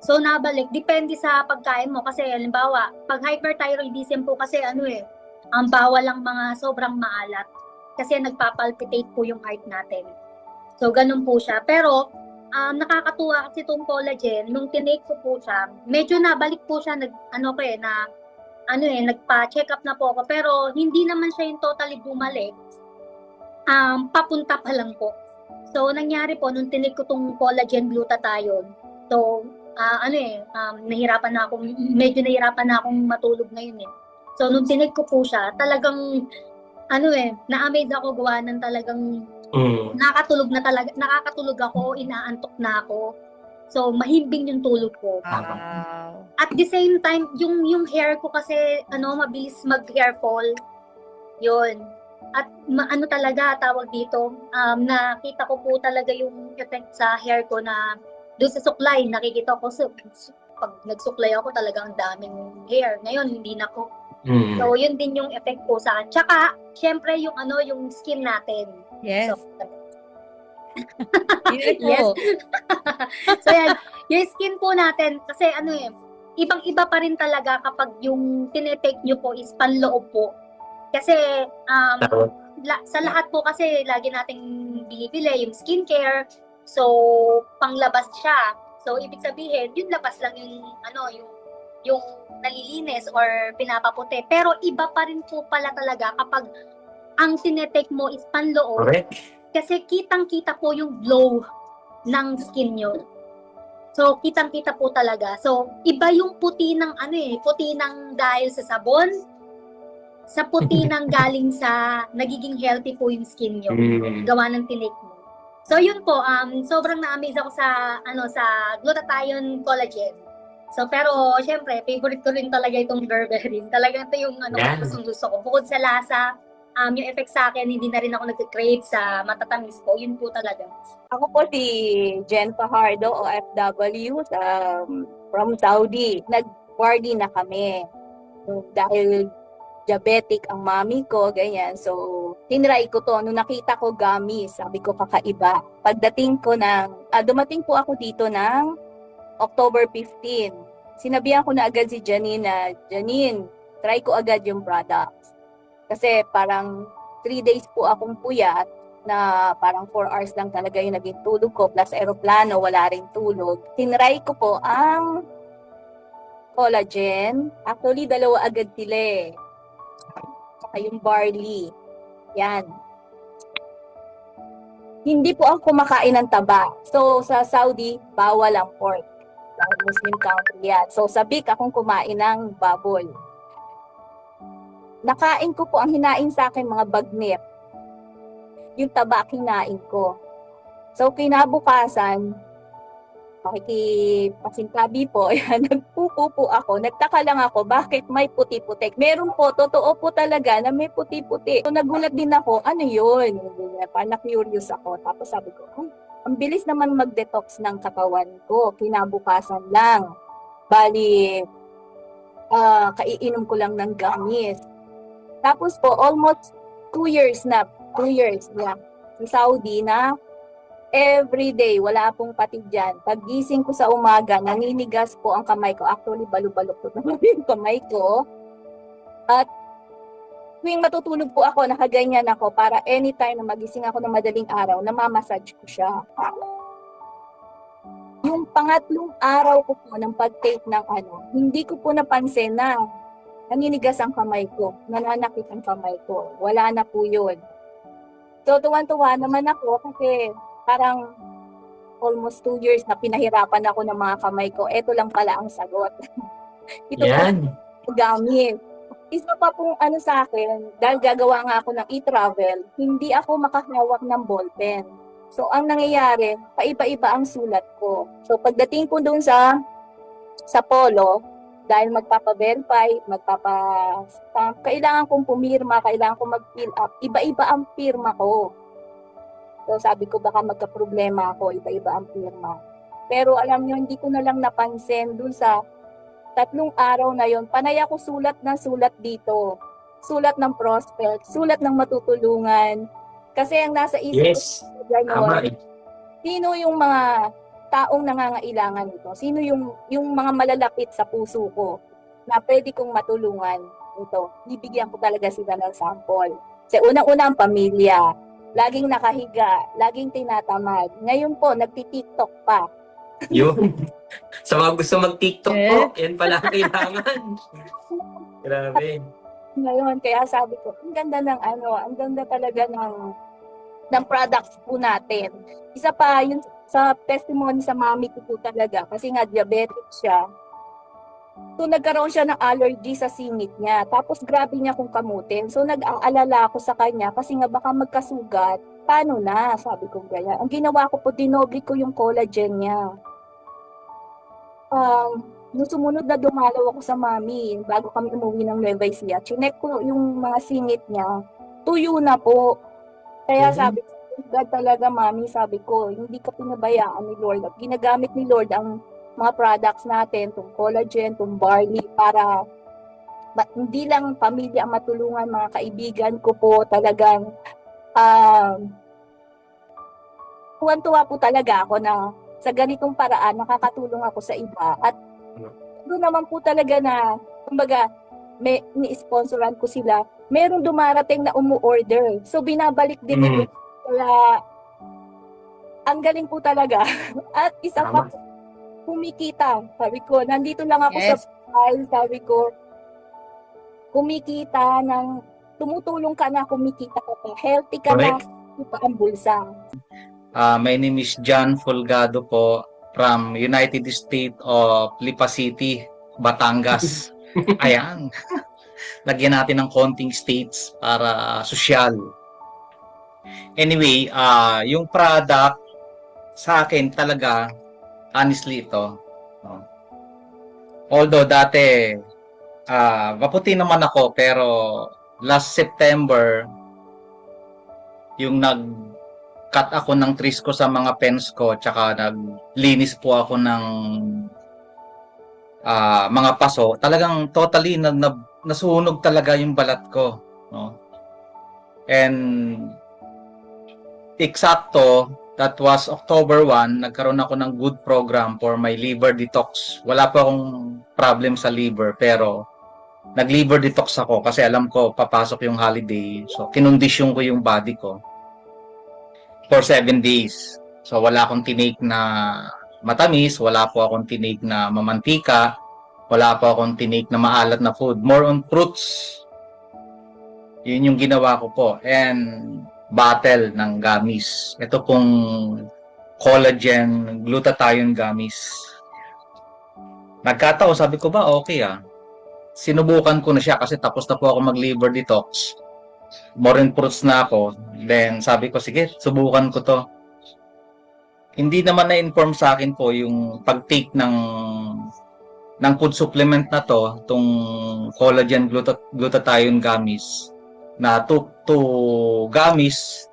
So, nabalik. Depende sa pagkain mo. Kasi, halimbawa, pag hyperthyroidism po kasi ang bawal lang mga sobrang maalat. Kasi nagpapalpitate po yung heart natin. So, ganun po siya. Pero, nakakatuwa kasi itong collagen, nung tinake ko po siya, medyo nabalik po siya, nagpa-check up na po ako. Pero, hindi naman siya yung totally bumalik. Papunta pa lang po. So, nangyari po, nung tinake ko itong collagen glutathione, so, medyo nahirapan na akong matulog ngayon eh. So, nung tinake ko po siya, talagang, na-amaze ako gawa ng talagang nakakatulog ako, inaantok na ako. So, mahimbing yung tulog ko. Wow. At the same time, yung hair ko kasi, mabilis mag-hair fall. Yun. At talaga, tawag dito, nakita ko po talaga yung effect sa hair ko na doon sa suklay, nakikita ko pag nagsuklay ako talagang daming hair. Ngayon, hindi na ko. So, yun din yung effect po sa akin. Tsaka, syempre, yung skin natin. Yes. So, Beautiful. so, yan. Yung skin po natin, kasi ibang-iba pa rin talaga kapag yung tinetake nyo po is panloob po. Kasi, sa lahat po kasi, lagi nating binibili yung skincare. So, panglabas siya. So, ibig sabihin, yung labas lang yung nalilinis or pinapaputi. Pero iba pa rin po pala talaga kapag ang tinetake mo is panloob. Correct. Kasi kitang-kita po yung glow ng skin nyo. So, kitang-kita po talaga. So, iba yung puti ng puti ng dahil sa sabon, sa puti ng galing sa nagiging healthy po yung skin nyo. Gawa ng tinake mo. So, yun po, sobrang na-amaze ako sa glutathione collagen. So, pero, syempre, favorite ko rin talaga itong berberin. Talagang ito yung gusto ko. Bukod sa lasa, yung effect sa akin, hindi na rin ako nag-crave sa matatamis po. Yun po talaga. Ako po si Jen Fajardo, OFW from Saudi. Nag-wardy na kami. Dahil diabetic ang mami ko, ganyan. So, tinry ko to. Nung nakita ko gummies, sabi ko kakaiba. Pagdating ko dumating po ako dito ng October 15. Sinabihan ko na agad si Janine na, Janine, try ko agad yung products. Kasi parang 3 days po akong puyat na parang 4 hours lang talaga yung naging tulog ko plus aeroplano, wala rin tulog. Tinry ko po ang collagen. Actually, 2 agad sila eh. Saka yung barley. Yan. Hindi po ako kumakain ng taba. So, sa Saudi, bawal ang pork. Muslim country yan. So, sabik akong kumain ng baboy. Nakain ko po, ang hinain sa akin mga bagnip. Yung taba, hinain ko. So, kinabukasan, makikipasintabi po, yan, nagpupo po ako. Nagtaka lang ako, bakit may puti-puti? Meron po, totoo po talaga na may puti-puti. So, nagulat din ako, ano yun? Parang na-curious ako. Tapos sabi ko, ang bilis naman mag-detox ng katawan ko. Kinabukasan lang. Bali, kaiinom ko lang ng gummies. Tapos po, almost 2 years na, 2 years, yeah, sa Saudi na Every day, wala pong pati dyan. Paggising ko sa umaga, naninigas po ang kamay ko. Actually, balo-balok po naman yung kamay ko. At tuwing matutulog po ako, nakaganyan ako para anytime na magising ako ng madaling araw, namamassage ko siya. Yung pangatlong araw ko po ng pag-take ng hindi ko po napansin na naninigas ang kamay ko, nananakit ang kamay ko. Wala na po yun. So, tuwan-tuwa naman ako kasi parang almost 2 years na pinahirapan ako ng mga kamay ko. Ito lang pala ang sagot. Ito Yan. po gamit. Isa pa pong sa akin, dahil gagawa nga ako ng e-travel, hindi ako makahawak ng ballpen. So, ang nangyayari, paiba-iba ang sulat ko. So, pagdating ko doon sa polo, dahil magpapa-verify, magpapa-stamp, kailangan kong pumirma, kailangan kong mag-fill up. Iba-iba ang pirma ko. So, sabi ko baka magka-problema ako, iba-iba ang pirma. Pero alam nyo, hindi ko na lang napansin dun sa 3 araw na yon, panay ako sulat na sulat dito. Sulat ng prospect, sulat ng matutulungan. Kasi ang nasa isip Yes. ko gano'n, sino yung mga taong nangangailangan nito? Sino yung mga malalapit sa puso ko na pwede kong matulungan ito? Bibigyan ko talaga sila ng sample. Kasi unang-una ang pamilya. Laging nakahiga, laging tinatamad. Ngayon po, nagti-TikTok pa. Yun. Sa mga gusto mag-TikTok po, yan pala ang kailangan. Grabe. Ngayon, kaya sabi ko, ang ganda ng ang ganda talaga ng products po natin. Isa pa, yun sa testimony sa mami ko po talaga, kasi nga diabetic siya. So, nagkaroon siya ng allergy sa singit niya. Tapos, grabe niya kung kamutin. So, nag-aalala ako sa kanya kasi nga baka magkasugat. Paano na? Sabi ko ganyan. Ang ginawa ko po, dinoble ko yung collagen niya. Nung sumunod na dumalaw ako sa mami, bago kami umuwi ng Nueva Ecija, chinek ko yung mga singit niya. Tuyo na po. Kaya sabi ko, God talaga, mami, sabi ko, hindi ka pinabayaan ni Lord. At ginagamit ni Lord ang mga products natin, itong collagen, itong barley, para hindi lang pamilya ang matulungan, mga kaibigan ko po talagang tuwan-tuwa po talaga ako na sa ganitong paraan nakakatulong ako sa iba. At doon naman po talaga na, kumbaga, ni-sponsoran ko sila, merong dumarating na umu-order. So, binabalik din nila. Kaya, ang galing po talaga. At isa pa, kumikita. Sabi ko, nandito lang ako sa bahay. Sabi ko, kumikita ng, tumutulong ka na, kumikita ka pa. Healthy ka na, pa ang bulsa. My name is John Folgado po from United States of Lipa City, Batangas. Ayan. Lagyan natin ng konting states para sosyal. Anyway, yung product sa akin talaga, honestly ito. Although dati, maputi naman ako, pero last September, yung nag-cut ako ng trees ko sa mga pens ko, tsaka naglinis po ako ng mga paso, talagang totally nasunog talaga yung balat ko. No? And eksakto, that was October 1, nagkaroon ako ng good program for my liver detox. Wala pa akong problem sa liver, pero nag-liver detox ako kasi alam ko papasok yung holiday. So, kinondisyon ko yung body ko for 7 days. So, wala akong tinake na matamis, wala po akong tinake na mamantika, wala po akong tinake na maalat na food. More on fruits. Yun yung ginawa ko po. And bottle ng gummies. Ito pong collagen glutathione gummies. Nagkataon, sabi ko ba, okay Sinubukan ko na siya kasi tapos na po ako mag-liver detox. More on fruits na ako. Then sabi ko, sige, subukan ko to. Hindi naman na-inform sa akin po yung pag-take ng food supplement na to, itong collagen glutathione gummies, na 2 gummies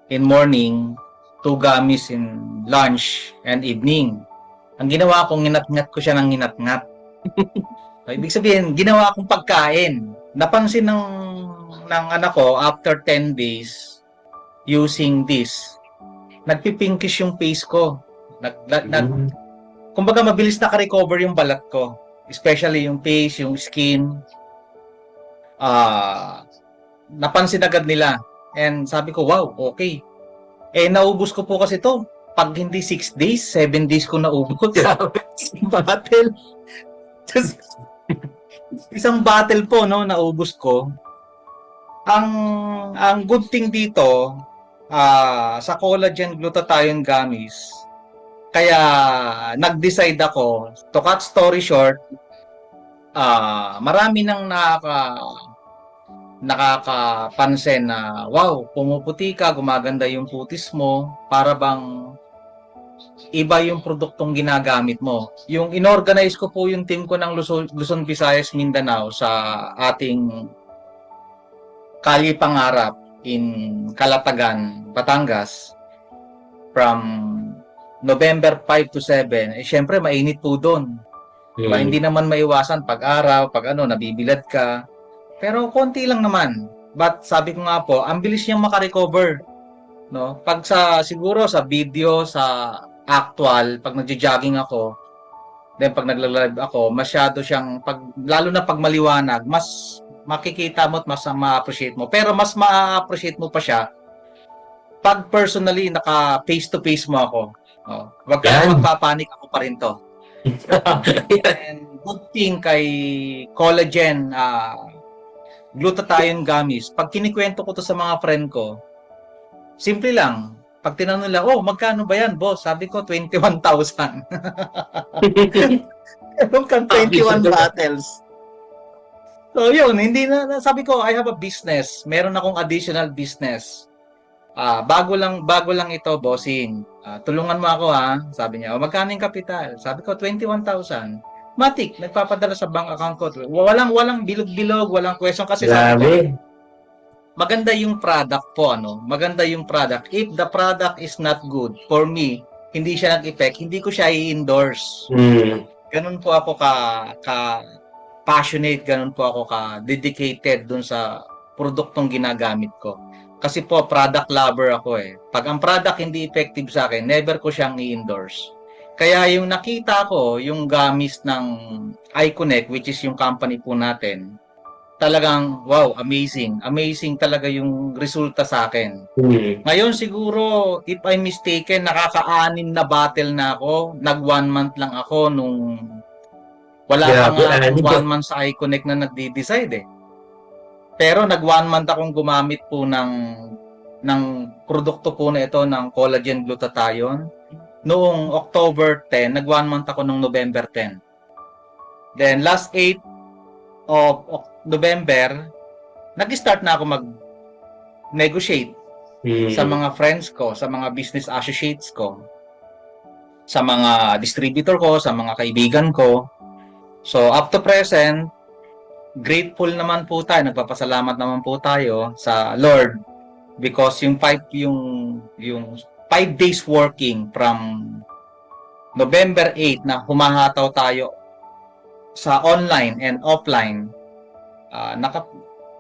in morning, 2 gummies in lunch and evening. Ang ginawa ko, nginat-ngat ko siya ng nginat-ngat. Ibig sabihin, ginawa kong pagkain. Napansin ng anak ko, after 10 days using this, nagpipinkish yung face ko. Kumbaga mabilis naka-recover yung balat ko. Especially yung face, yung skin. Napansin agad nila. And sabi ko, wow, okay. Naubos ko po kasi to. Pag hindi 6 days, 7 days ko naubos. Battle. Just, isang battle po, no, naubos ko. Ang good thing dito, sa collagen glutathione gummies, kaya nag-decide ako, to cut story short, marami nang nakakapansin na, wow, pumuputi ka, gumaganda yung putis mo, para bang iba yung produktong ginagamit mo. Yung inorganize ko po yung team ko ng Luzon, Visayas, Mindanao sa ating Kalye Pangarap in Calatagan, Batangas from November 5 to 7. Syempre mainit po doon. Diba? Hindi naman maiwasan pag araw, pag nabibilad ka. Pero konti lang naman. But sabi ko nga po, ang bilis niyang makarecover. No? Pag siguro sa video, sa actual, pag nagja-jogging ako, then pag nagla-live ako, masyado siyang, lalo na pag maliwanag, mas makikita mo at mas ma-appreciate mo. Pero mas ma-appreciate mo pa siya pag personally naka face-to-face mo ako. Wag ka magpapanik, ako pa rin to. And good thing kay collagen glutathione gummies, pag kinikwento ko to sa mga friend ko, simple lang. Pag tinanong nila, magkano ba yan, boss? Sabi ko, 21,000. Meron kang 21 bottles. So yun, hindi na, sabi ko, I have a business. Meron akong additional business. Bago lang ito, bossing. Tulungan mo ako, ha? Sabi niya, magkano yung kapital? Sabi ko, 21,000. Matik, nagpapadala sa bank account ko. Walang bilog-bilog, walang question kasi sabi ko, maganda yung product po, Maganda yung product. If the product is not good, for me, hindi siya nag-effect, hindi ko siya i-endorse. Ganun po ako passionate, ganun po ako dedicated dun sa produktong ginagamit ko. Kasi po, product lover ako Pag ang product hindi effective sa akin, never ko siyang i-endorse. Kaya yung nakita ko, yung gummies ng iConnect, which is yung company po natin, talagang, wow, amazing. Amazing talaga yung resulta sa akin. Ngayon siguro, if I'm mistaken, nakaka-6 na battle na ako. Nag 1 month lang ako nung wala pa nga 1 month sa iConnect na nagde-decide Pero nag 1 month akong gumamit po ng produkto po na ito ng collagen glutathione. Noong October 10, nag 1 month ako noong November 10. Then last 8 of November, nag-start na ako mag-negotiate sa mga friends ko, sa mga business associates ko, sa mga distributor ko, sa mga kaibigan ko. So up to present, grateful naman po tayo, nagpapasalamat naman po tayo sa Lord because yung 5 days working from November 8 na humahataw tayo sa online and offline,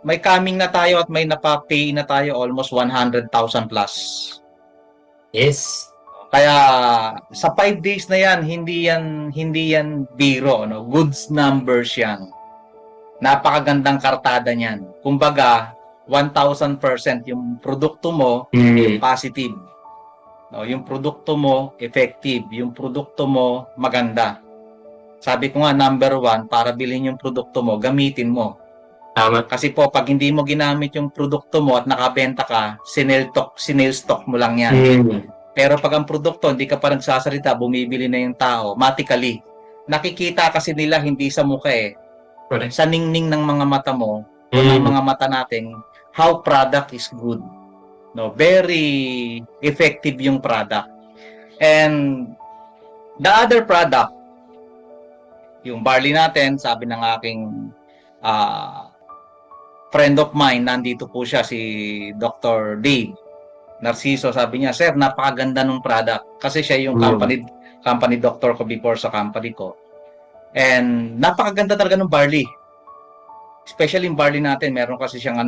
may coming na tayo at may napa-pay na tayo almost 100,000 plus. Yes. Kaya sa 5 days na yan, hindi yan biro, goods numbers yan. Napakagandang kartada niyan. Kumbaga, 1,000% yung produkto mo positive. Yung produkto mo effective, yung produkto mo maganda. Sabi ko nga, number 1, para bilhin yung produkto mo, gamitin mo. Tama. Kasi po, pag hindi mo ginamit yung produkto mo at nakabenta ka, sinel stock mo lang yan. Pero pag ang produkto, hindi ka pa nagsasalita, bumibili na yung tao, automatically. Nakikita kasi nila hindi sa mukha sa ningning ng mga mata mo, o ng mga mata natin, how product is good. Very effective yung product. And the other product, yung barley natin, sabi ng aking friend of mine, nandito po siya, si Dr. Dave Narciso, sabi niya, sir, napakaganda ng product. Kasi siya yung company doctor ko before sa company ko. And napakaganda talaga ng barley. Especially yung barley natin, meron kasi siyang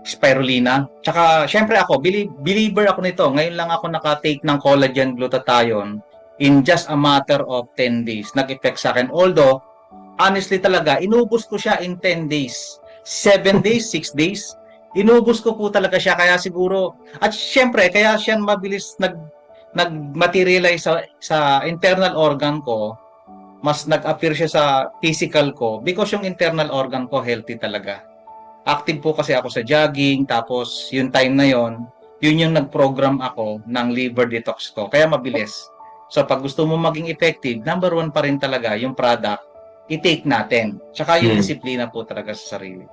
spirulina. Tsaka, syempre ako, believer ako nito. Ngayon lang ako nakatake ng collagen glutathione in just a matter of 10 days. Nag-effect sa akin. Although, honestly talaga, inubos ko siya in 10 days. 7 days, 6 days. Inubos ko po talaga siya. Kaya siguro, at syempre, kaya siya mabilis nag-materialize sa internal organ ko, mas nag-appear siya sa physical ko because yung internal organ ko healthy talaga. Active po kasi ako sa jogging, tapos yung time na yon, yun yung nag-program ako ng liver detox ko. Kaya mabilis. So pag gusto mo maging effective, number 1 pa rin talaga yung product, i-take natin. Tsaka yung disiplina po talaga sa sarili.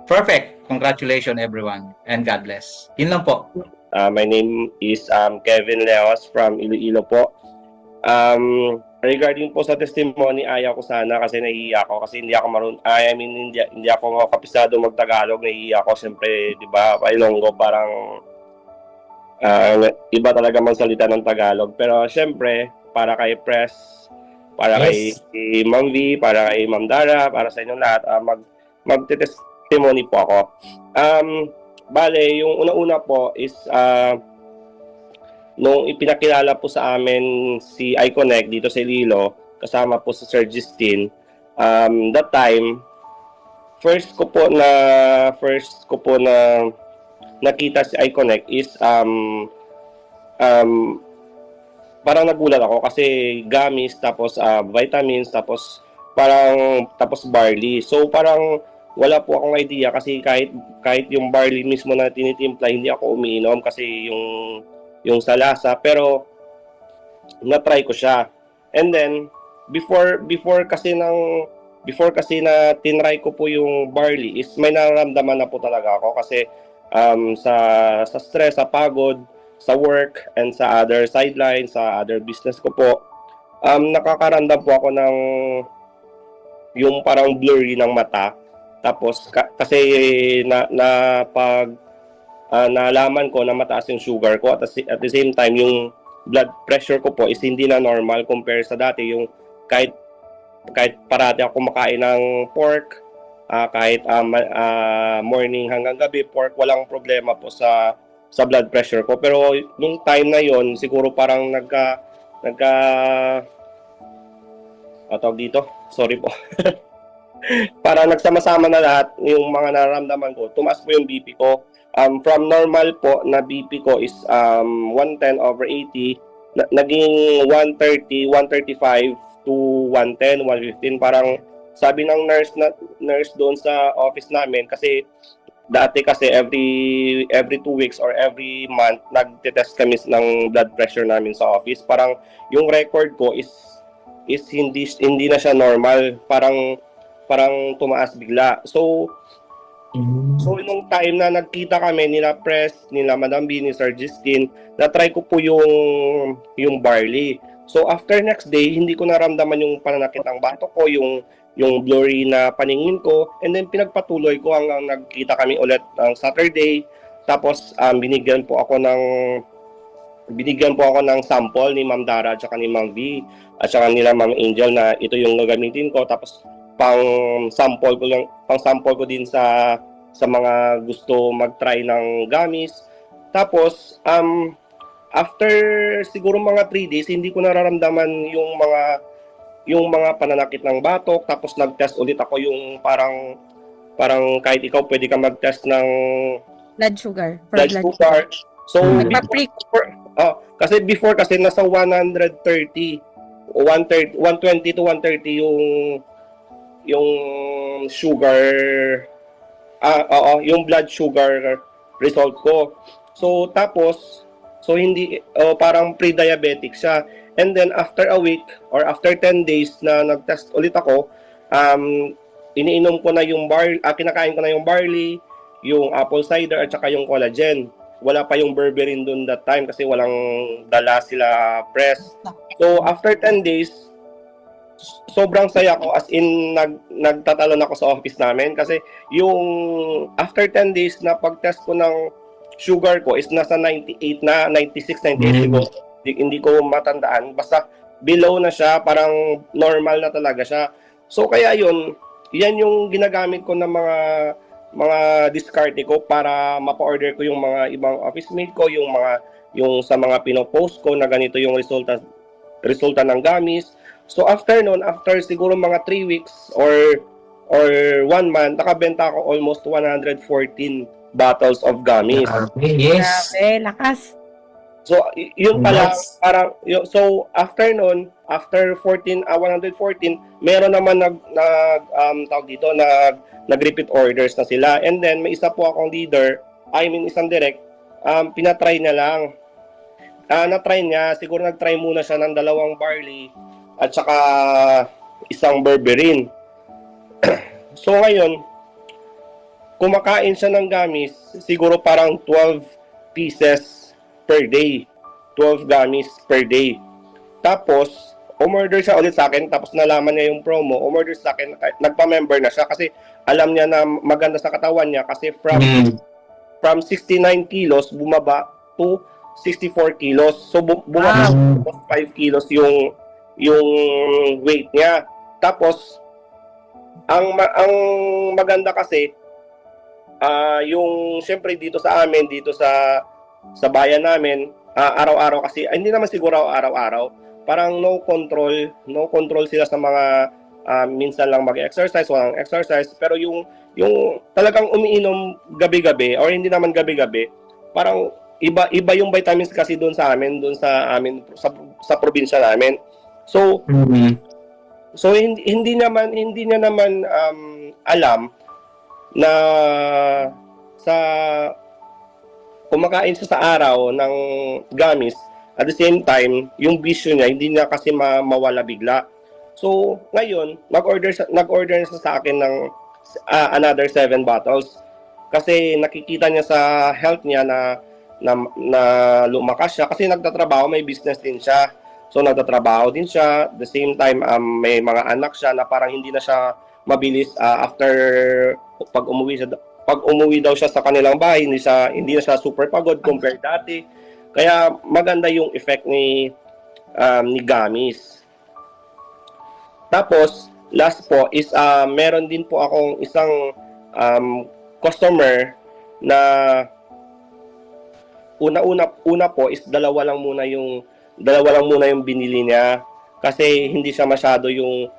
Perfect! Congratulations everyone and God bless. Yun lang po. My name is Kevin Leos from Iloilo po. Regarding po sa testimony, ayaw ko sana kasi nahihiya ako kasi hindi ako hindi ako kapisado mag-Tagalog, nahihiya ako. Siyempre, di ba, Ilonggo parang iba talaga magsalita ng Tagalog. Pero siyempre, para kay Press, para kay Ma'am V, para kay Ma'am Dara, para sa inyong lahat, magte-testimony po ako. Bale, yung una-una po is nung ipinakilala po sa amin si iConnect dito sa Iloilo, kasama po si Sir Justin, that time, first ko po na nakita si iConnect is parang nagulat ako kasi gummies, tapos vitamins, tapos barley. So parang wala po akong idea kasi kahit yung barley mismo na tinitimpla, hindi ako umiinom kasi yung sa lasa, pero na-try ko siya. And then before kasi na tinry ko po yung barley is may nararamdaman na po talaga ako kasi sa stress, sa pagod, sa work, and sa other sidelines, sa other business ko po, nakakaramdam po ako ng yung parang blurry ng mata. Tapos kasi nalaman ko na mataas yung sugar ko at the same time yung blood pressure ko po is hindi na normal compare sa dati. Yung kahit parati ako kumakain ng pork, kahit morning hanggang gabi pork, walang problema po sa blood pressure ko. Pero yung time na yon siguro parang tawag dito, sorry po. Para nagsama-sama na lahat yung mga nararamdaman ko, tumaas po yung BP ko. From normal po na BP ko is 110/80, naging 130, 135 to 110, 115. Parang sabi ng nurse doon sa office namin, kasi dati kasi every 2 weeks or every month nagte-test kami ng blood pressure namin sa office. Parang yung record ko is hindi na siya normal, parang tumaas bigla. So nung time na nagkita kami nila Press, nila Madam B, ni Sir Justin, na-try ko po yung barley. So after next day, hindi ko naramdaman yung pananakit ng batok ko, yung blurry na paningin ko, and then pinagpatuloy ko hanggang nagkita kami ulit ng Saturday. Tapos binigyan po ako ng sample ni Ma'am Dara at saka ni Ma'am V at saka nila Ma'am Angel na ito yung gagamitin ko. Tapos pang-sample ko din sa mga gusto mag-try ng gummies. Tapos after siguro mga 3 days, hindi ko nararamdaman yung mga pananakit ng batok. Tapos nag-test ulit ako yung parang kahit ikaw pwede ka mag-test ng blood sugar. So kasi before kasi nasa 130, 120 to 130 yung sugar, yung blood sugar result ko. So hindi, parang pre-diabetic siya. And then after a week or after 10 days na nag-test ulit ako, iniinom ko na kinakain ko na yung barley, yung apple cider at saka yung collagen. Wala pa yung berberine dun that time kasi walang dala sila Press. So after 10 days, sobrang saya ko, as in nagtatalon ako sa office namin kasi yung after 10 days na pag-test ko ng sugar ko is nasa 98 na, 96, 98 siguro. Hindi ko matandaan, basta below na siya, parang normal na talaga siya. So kaya yan yung ginagamit ko ng mga diskarte ko para mapa-order ko yung mga ibang office mate ko, yung sa mga pinopost ko na ganito yung resulta ng gamis. So after nun, after siguro mga 3 weeks or 1 month, nakabenta ako almost 114 bottles of gamis. Yes. Grabe, lakas. So yun pala, Nice. parang so after nun, after 114, meron naman tawag dito, nag-repeat orders na sila. And then may isa po akong leader, isang direct, pinatry niya lang. Na-try niya, siguro nag-try muna siya ng 2 barley at saka isang berberine. So ngayon, kumakain siya ng gamis, siguro parang 12 pieces per day. 12 gamis per day. Tapos, umorder siya ulit sa akin, tapos nalaman niya yung promo, umorder sa akin, nagpa-member na siya kasi alam niya na maganda sa katawan niya kasi from 69 kilos, bumaba to 64 kilos. So, bumaba 5 kilos yung weight niya. Tapos, ang maganda kasi, yung syempre dito sa amin, dito sa bayan namin, araw-araw kasi, hindi naman siguro araw-araw, parang no control sila sa mga minsan lang mag-exercise, walang exercise, pero yung talagang umiinom gabi-gabi, or hindi naman gabi-gabi, parang iba yung vitamins kasi doon sa amin sa probinsya namin. So hindi niya naman alam na sa kumakain siya sa araw ng gamis, at the same time, yung bisyo niya hindi niya kasi mawala bigla. So, ngayon, nag-order siya sa akin ng another 7 bottles kasi nakikita niya sa health niya na lumakas siya kasi nagtatrabaho, may business din siya. So nagtatrabaho din siya, the same time may mga anak siya na parang hindi na siya mabilis after pag umuwi daw siya sa kanilang bahay, hindi na siya super pagod compared dati. Kaya maganda yung effect ni gamis. Tapos last po is meron din po akong isang customer na una po is dalawa lang muna yung binili niya kasi hindi siya masyado yung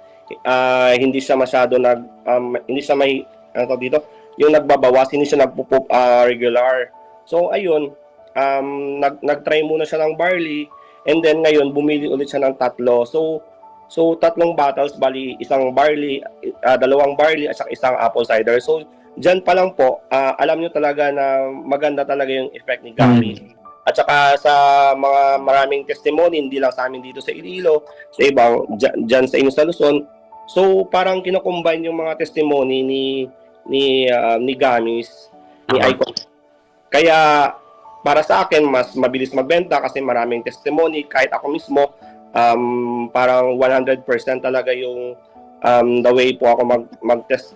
nagbabawas, hindi siya nagpo-pop regular. So ayun, nag-try muna siya ng barley, and then ngayon bumili ulit siya ng 3. So 3 bottles, bali isang barley, 2 barley at saka isang apple cider. So diyan pa lang po, alam nyo talaga na maganda talaga yung effect ni gamis. At saka sa mga maraming testimony, hindi lang sa amin dito sa Iloilo, sa ibang, dyan sa inyo sa Luzon. So, parang kinocombine yung mga testimony ni Gamis, ni Icon. Kaya, para sa akin, mas mabilis magbenta kasi maraming testimony. Kahit ako mismo, parang 100% talaga yung the way po ako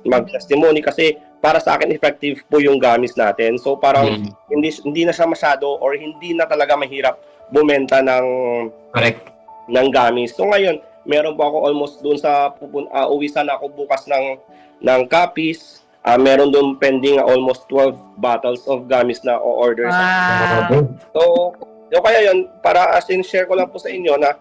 mag-testimony kasi para sa akin effective po yung gamis natin. So parang hindi na siya masyado or hindi na talaga mahirap bumenta ng gamis. So ngayon, meron po ako almost doon sa uwi sana ako bukas ng copies. Meron doon pending almost 12 bottles of gamis na o-order. Wow. So kaya yun, para as in share ko lang po sa inyo na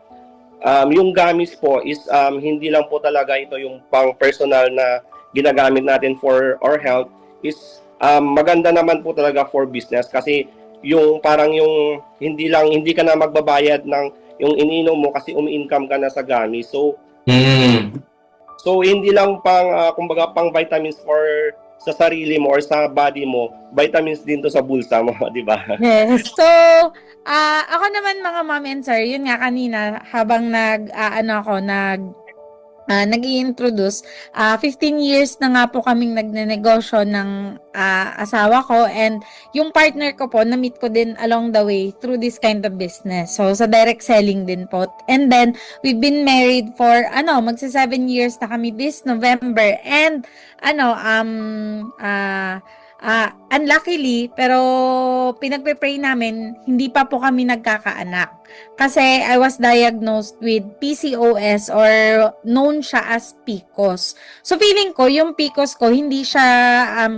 yung gamis po is hindi lang po talaga ito yung pang personal na ginagamit natin for our health, is maganda naman po talaga for business kasi yung parang yung hindi ka na magbabayad ng yung iniinom mo kasi umi-income ka na sa gamis. So hindi lang kumbaga pang vitamins for sa sarili mo or sa body mo, vitamins din to sa bulsa mo, di ba? Yes. So, ako naman mga mom and sir, yun nga kanina, habang nag-i-introduce, 15 years na nga po kaming nagnenegosyo ng asawa ko, and yung partner ko po, na-meet ko din along the way through this kind of business. So, sa direct selling din po. And then, we've been married for, magsa 7 years na kami this November. And, Unluckily, pero pinagpe-pray namin, hindi pa po kami nagkakaanak. Kasi I was diagnosed with PCOS or known siya as PCOS. So feeling ko, yung PCOS ko, hindi siya,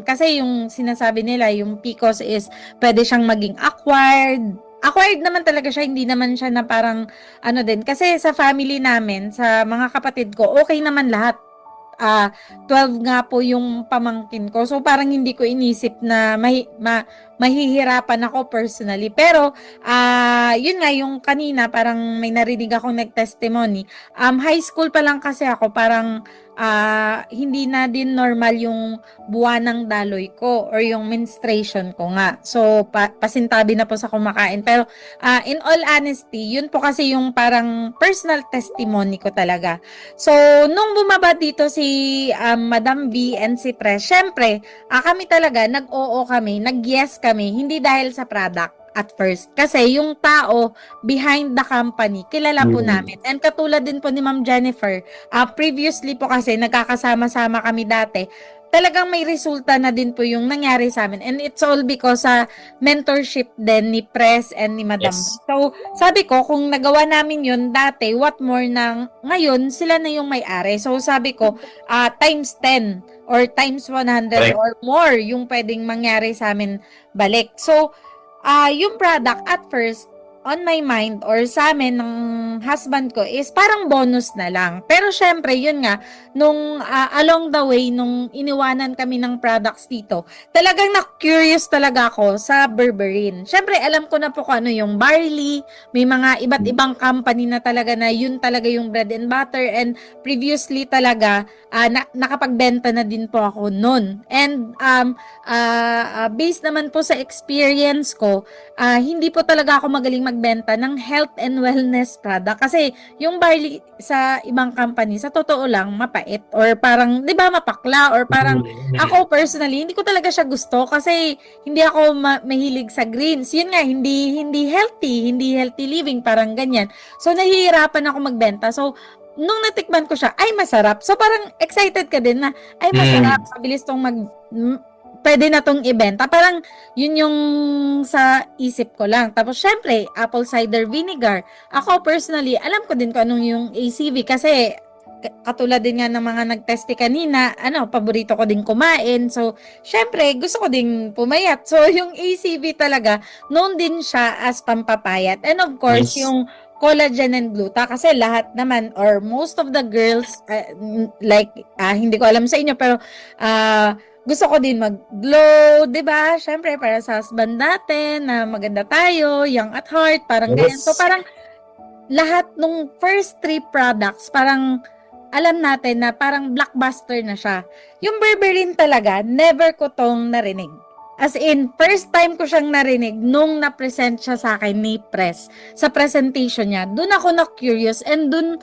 kasi yung sinasabi nila, yung PCOS is pwede siyang maging acquired. Acquired naman talaga siya, hindi naman siya na parang ano din. Kasi sa family namin, sa mga kapatid ko, okay naman lahat. 12 nga po yung pamangkin ko. So parang hindi ko inisip na mahihirapan ako personally. Pero yun nga yung kanina parang may narinig akong nag-testimony. High school pa lang kasi ako, parang hindi na din normal yung buwanang daloy ko or yung menstruation ko nga. So pasintabi na po sa kumakain. Pero in all honesty, yun po kasi yung parang personal testimony ko talaga. So nung bumaba dito si Madam V and si Pres, syempre kami talaga nag-oo kami, nag-yes kami, hindi dahil sa product at first. Kasi yung tao behind the company, kilala po namin. And katulad din po ni Ma'am Jennifer, previously po kasi nagkakasama-sama kami dati, talagang may resulta na din po yung nangyari sa amin. And it's all because sa mentorship din ni Pres and ni Madam. Yes. So, sabi ko, kung nagawa namin yun dati, what more na ngayon, sila na yung may-ari. So, sabi ko, times 10 or times 100 Correct. or more yung pwedeng mangyari sa amin balik. So, yung product at first, on my mind or sa amin ng husband ko is parang bonus na lang. Pero syempre, yun nga, nung along the way, nung iniwanan kami ng products dito, talagang na-curious talaga ako sa berberine. Syempre, alam ko na po kung ano yung barley, may mga iba't ibang company na talaga na yun talaga yung bread and butter, and previously talaga, nakapagbenta na din po ako nun. And based naman po sa experience ko, hindi po talaga ako magaling magbenta ng health and wellness product kasi yung barley sa ibang company sa totoo lang mapait or parang 'di ba mapakla or parang ako personally hindi ko talaga siya gusto kasi hindi ako mahilig sa greens. Yun nga, hindi healthy living, parang ganyan. So nahihirapan ako magbenta. So nung natikman ko siya, ay masarap. So parang excited ka din na ay masarap, mabilis tong pwede na tong ibenta. Parang yun yung sa isip ko lang. Tapos syempre, apple cider vinegar. Ako personally, alam ko din kung anong yung ACV kasi katulad din nga ng mga nagtesti kanina, paborito ko din kumain. So, syempre, gusto ko din pumayat. So, yung ACV talaga, known din siya as pampapayat. And of course, Yes. yung collagen and gluta kasi lahat naman or most of the girls hindi ko alam sa inyo pero gusto ko din mag-glow, 'di ba? Syempre para sa husband natin na maganda tayo, young at heart, parang ganyan. Yes. So parang lahat nung first 3 products parang alam natin na parang blockbuster na siya. Yung berberine talaga, never ko tong narinig. As in, first time ko siyang narinig nung na-present siya sa akin ni Pres. Sa presentation niya, dun ako na-curious and dun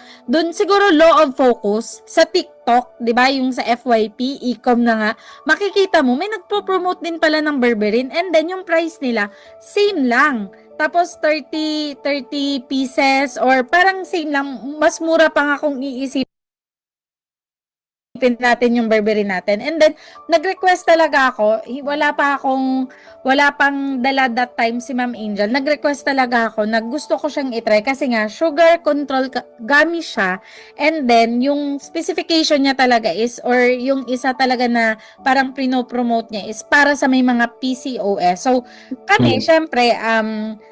siguro law of focus sa TikTok, di ba, yung sa FYP, e-com na nga, makikita mo, may nagpo-promote din pala ng berberine and then yung price nila, same lang. Tapos 30 pieces or parang same lang, mas mura pa nga kung iisipin natin yung berberine natin. And then, nag-request talaga ako, wala pang dala that time si Ma'am Angel, nag-request talaga ako, gusto ko siyang itry kasi nga, sugar control gummy siya, and then, yung specification niya talaga is, or yung isa talaga na parang pinopromote niya is para sa may mga PCOS. So, kami, syempre,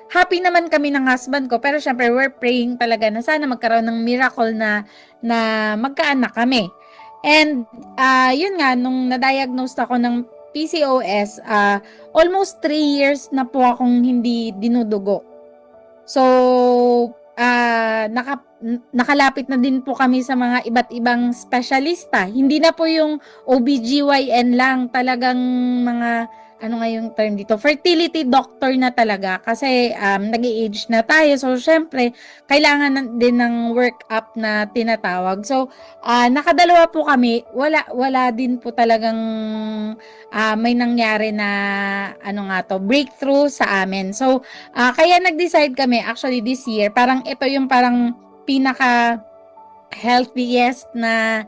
happy naman kami ng husband ko, pero syempre, we're praying talaga na sana magkaroon ng miracle na magkaanak kami. And yun nga, nung na-diagnose ako ng PCOS, almost 3 years na po akong hindi dinudugo. So, nakalapit na din po kami sa mga iba't ibang specialista. Hindi na po yung OBGYN lang, talagang mga ano nga yung term dito, fertility doctor na talaga kasi nag-i-age na tayo. So, syempre, kailangan din ng workup na tinatawag. So, nakadalawa po kami, wala din po talagang may nangyari na breakthrough sa amin. So, kaya nag-decide kami, actually this year, parang ito yung parang pinaka healthiest na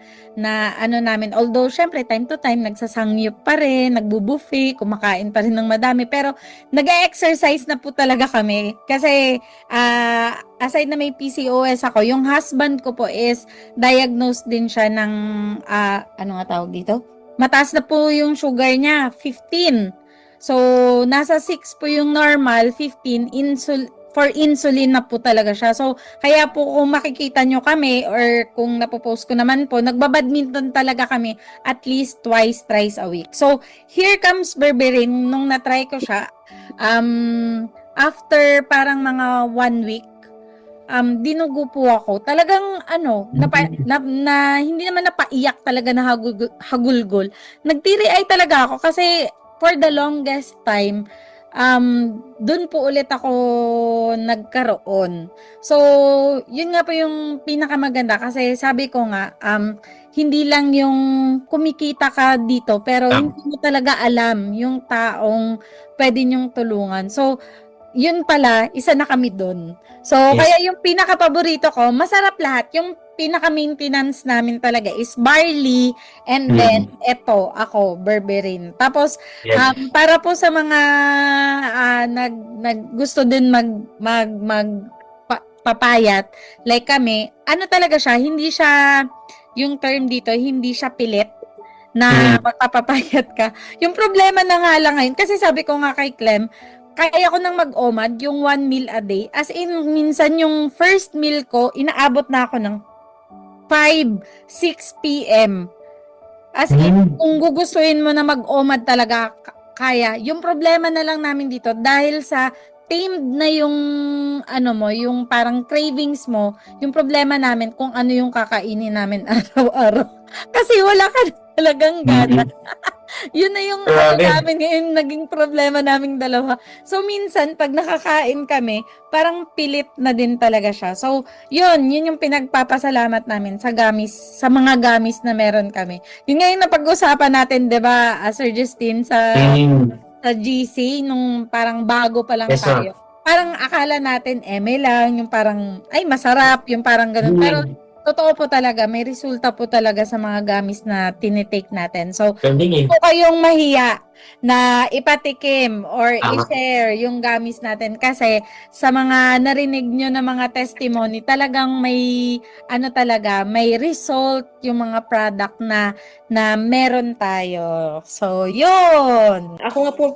ano namin. Although, syempre, time to time, nagsasangyup pa rin, nagbubuffet, kumakain pa rin ng madami. Pero, nag-exercise na po talaga kami. Kasi, aside na may PCOS ako, yung husband ko po is diagnosed din siya ng, ano nga tawag dito? Mataas na po yung sugar niya, 15. So, nasa 6 po yung normal, 15, for insulin na po talaga siya. So, kaya po kung makikita nyo kami or kung napopost ko naman po, nagbabadminton talaga kami at least twice, thrice a week. So, here comes berberin. Nung na-try ko siya, after parang mga 1 week, dinugo po ako. Talagang hindi naman napaiyak talaga na hagulgol. Nagtiri-ay talaga ako kasi for the longest time, dun po ulit ako nagkaroon. So, yun nga po yung pinakamaganda kasi sabi ko nga, hindi lang yung kumikita ka dito, pero hindi mo talaga alam yung taong pwede niyong tulungan. So, yun pala, isa na kami dun. So, kaya yung pinaka-paborito ko, masarap lahat. Yung pinaka-maintenance namin talaga is barley and then ako, berberin. Tapos, para po sa mga gusto din papayat, like kami, ano talaga siya, hindi siya, yung term dito, hindi siya pilit na magpapapayat ka. Yung problema na nga lang ngayon, kasi sabi ko nga kay Clem, kaya ko nang mag-OMAD yung 1 meal a day. As in, minsan yung first meal ko, inaabot na ako ng 5-6 p.m. As in, kung gugustuhin mo na mag-OMAD talaga, kaya. Yung problema na lang namin dito, dahil sa tamed na yung, yung parang cravings mo, yung problema namin kung ano yung kakainin namin araw-araw. Kasi wala ka talagang gana. Yun na yung namin ngayon, naging problema naming dalawa. So, minsan, pag nakakain kami, parang pilit na din talaga siya. So, yun yung pinagpapasalamat namin sa mga gamis na meron kami. Yun nga yung napag-usapan natin, di ba, Sir Justin, sa GC, nung parang bago pa lang tayo. Parang akala natin, lang, yung parang, ay, masarap, yung parang ganun. Pero, totoo po talaga, may resulta po talaga sa mga gamis na tinitake natin. So, kung kayong mahiya na ipatikim or i-share yung gamis natin kasi sa mga narinig nyo na mga testimony, talagang may may result yung mga product na meron tayo. So, yun! Ako nga po pala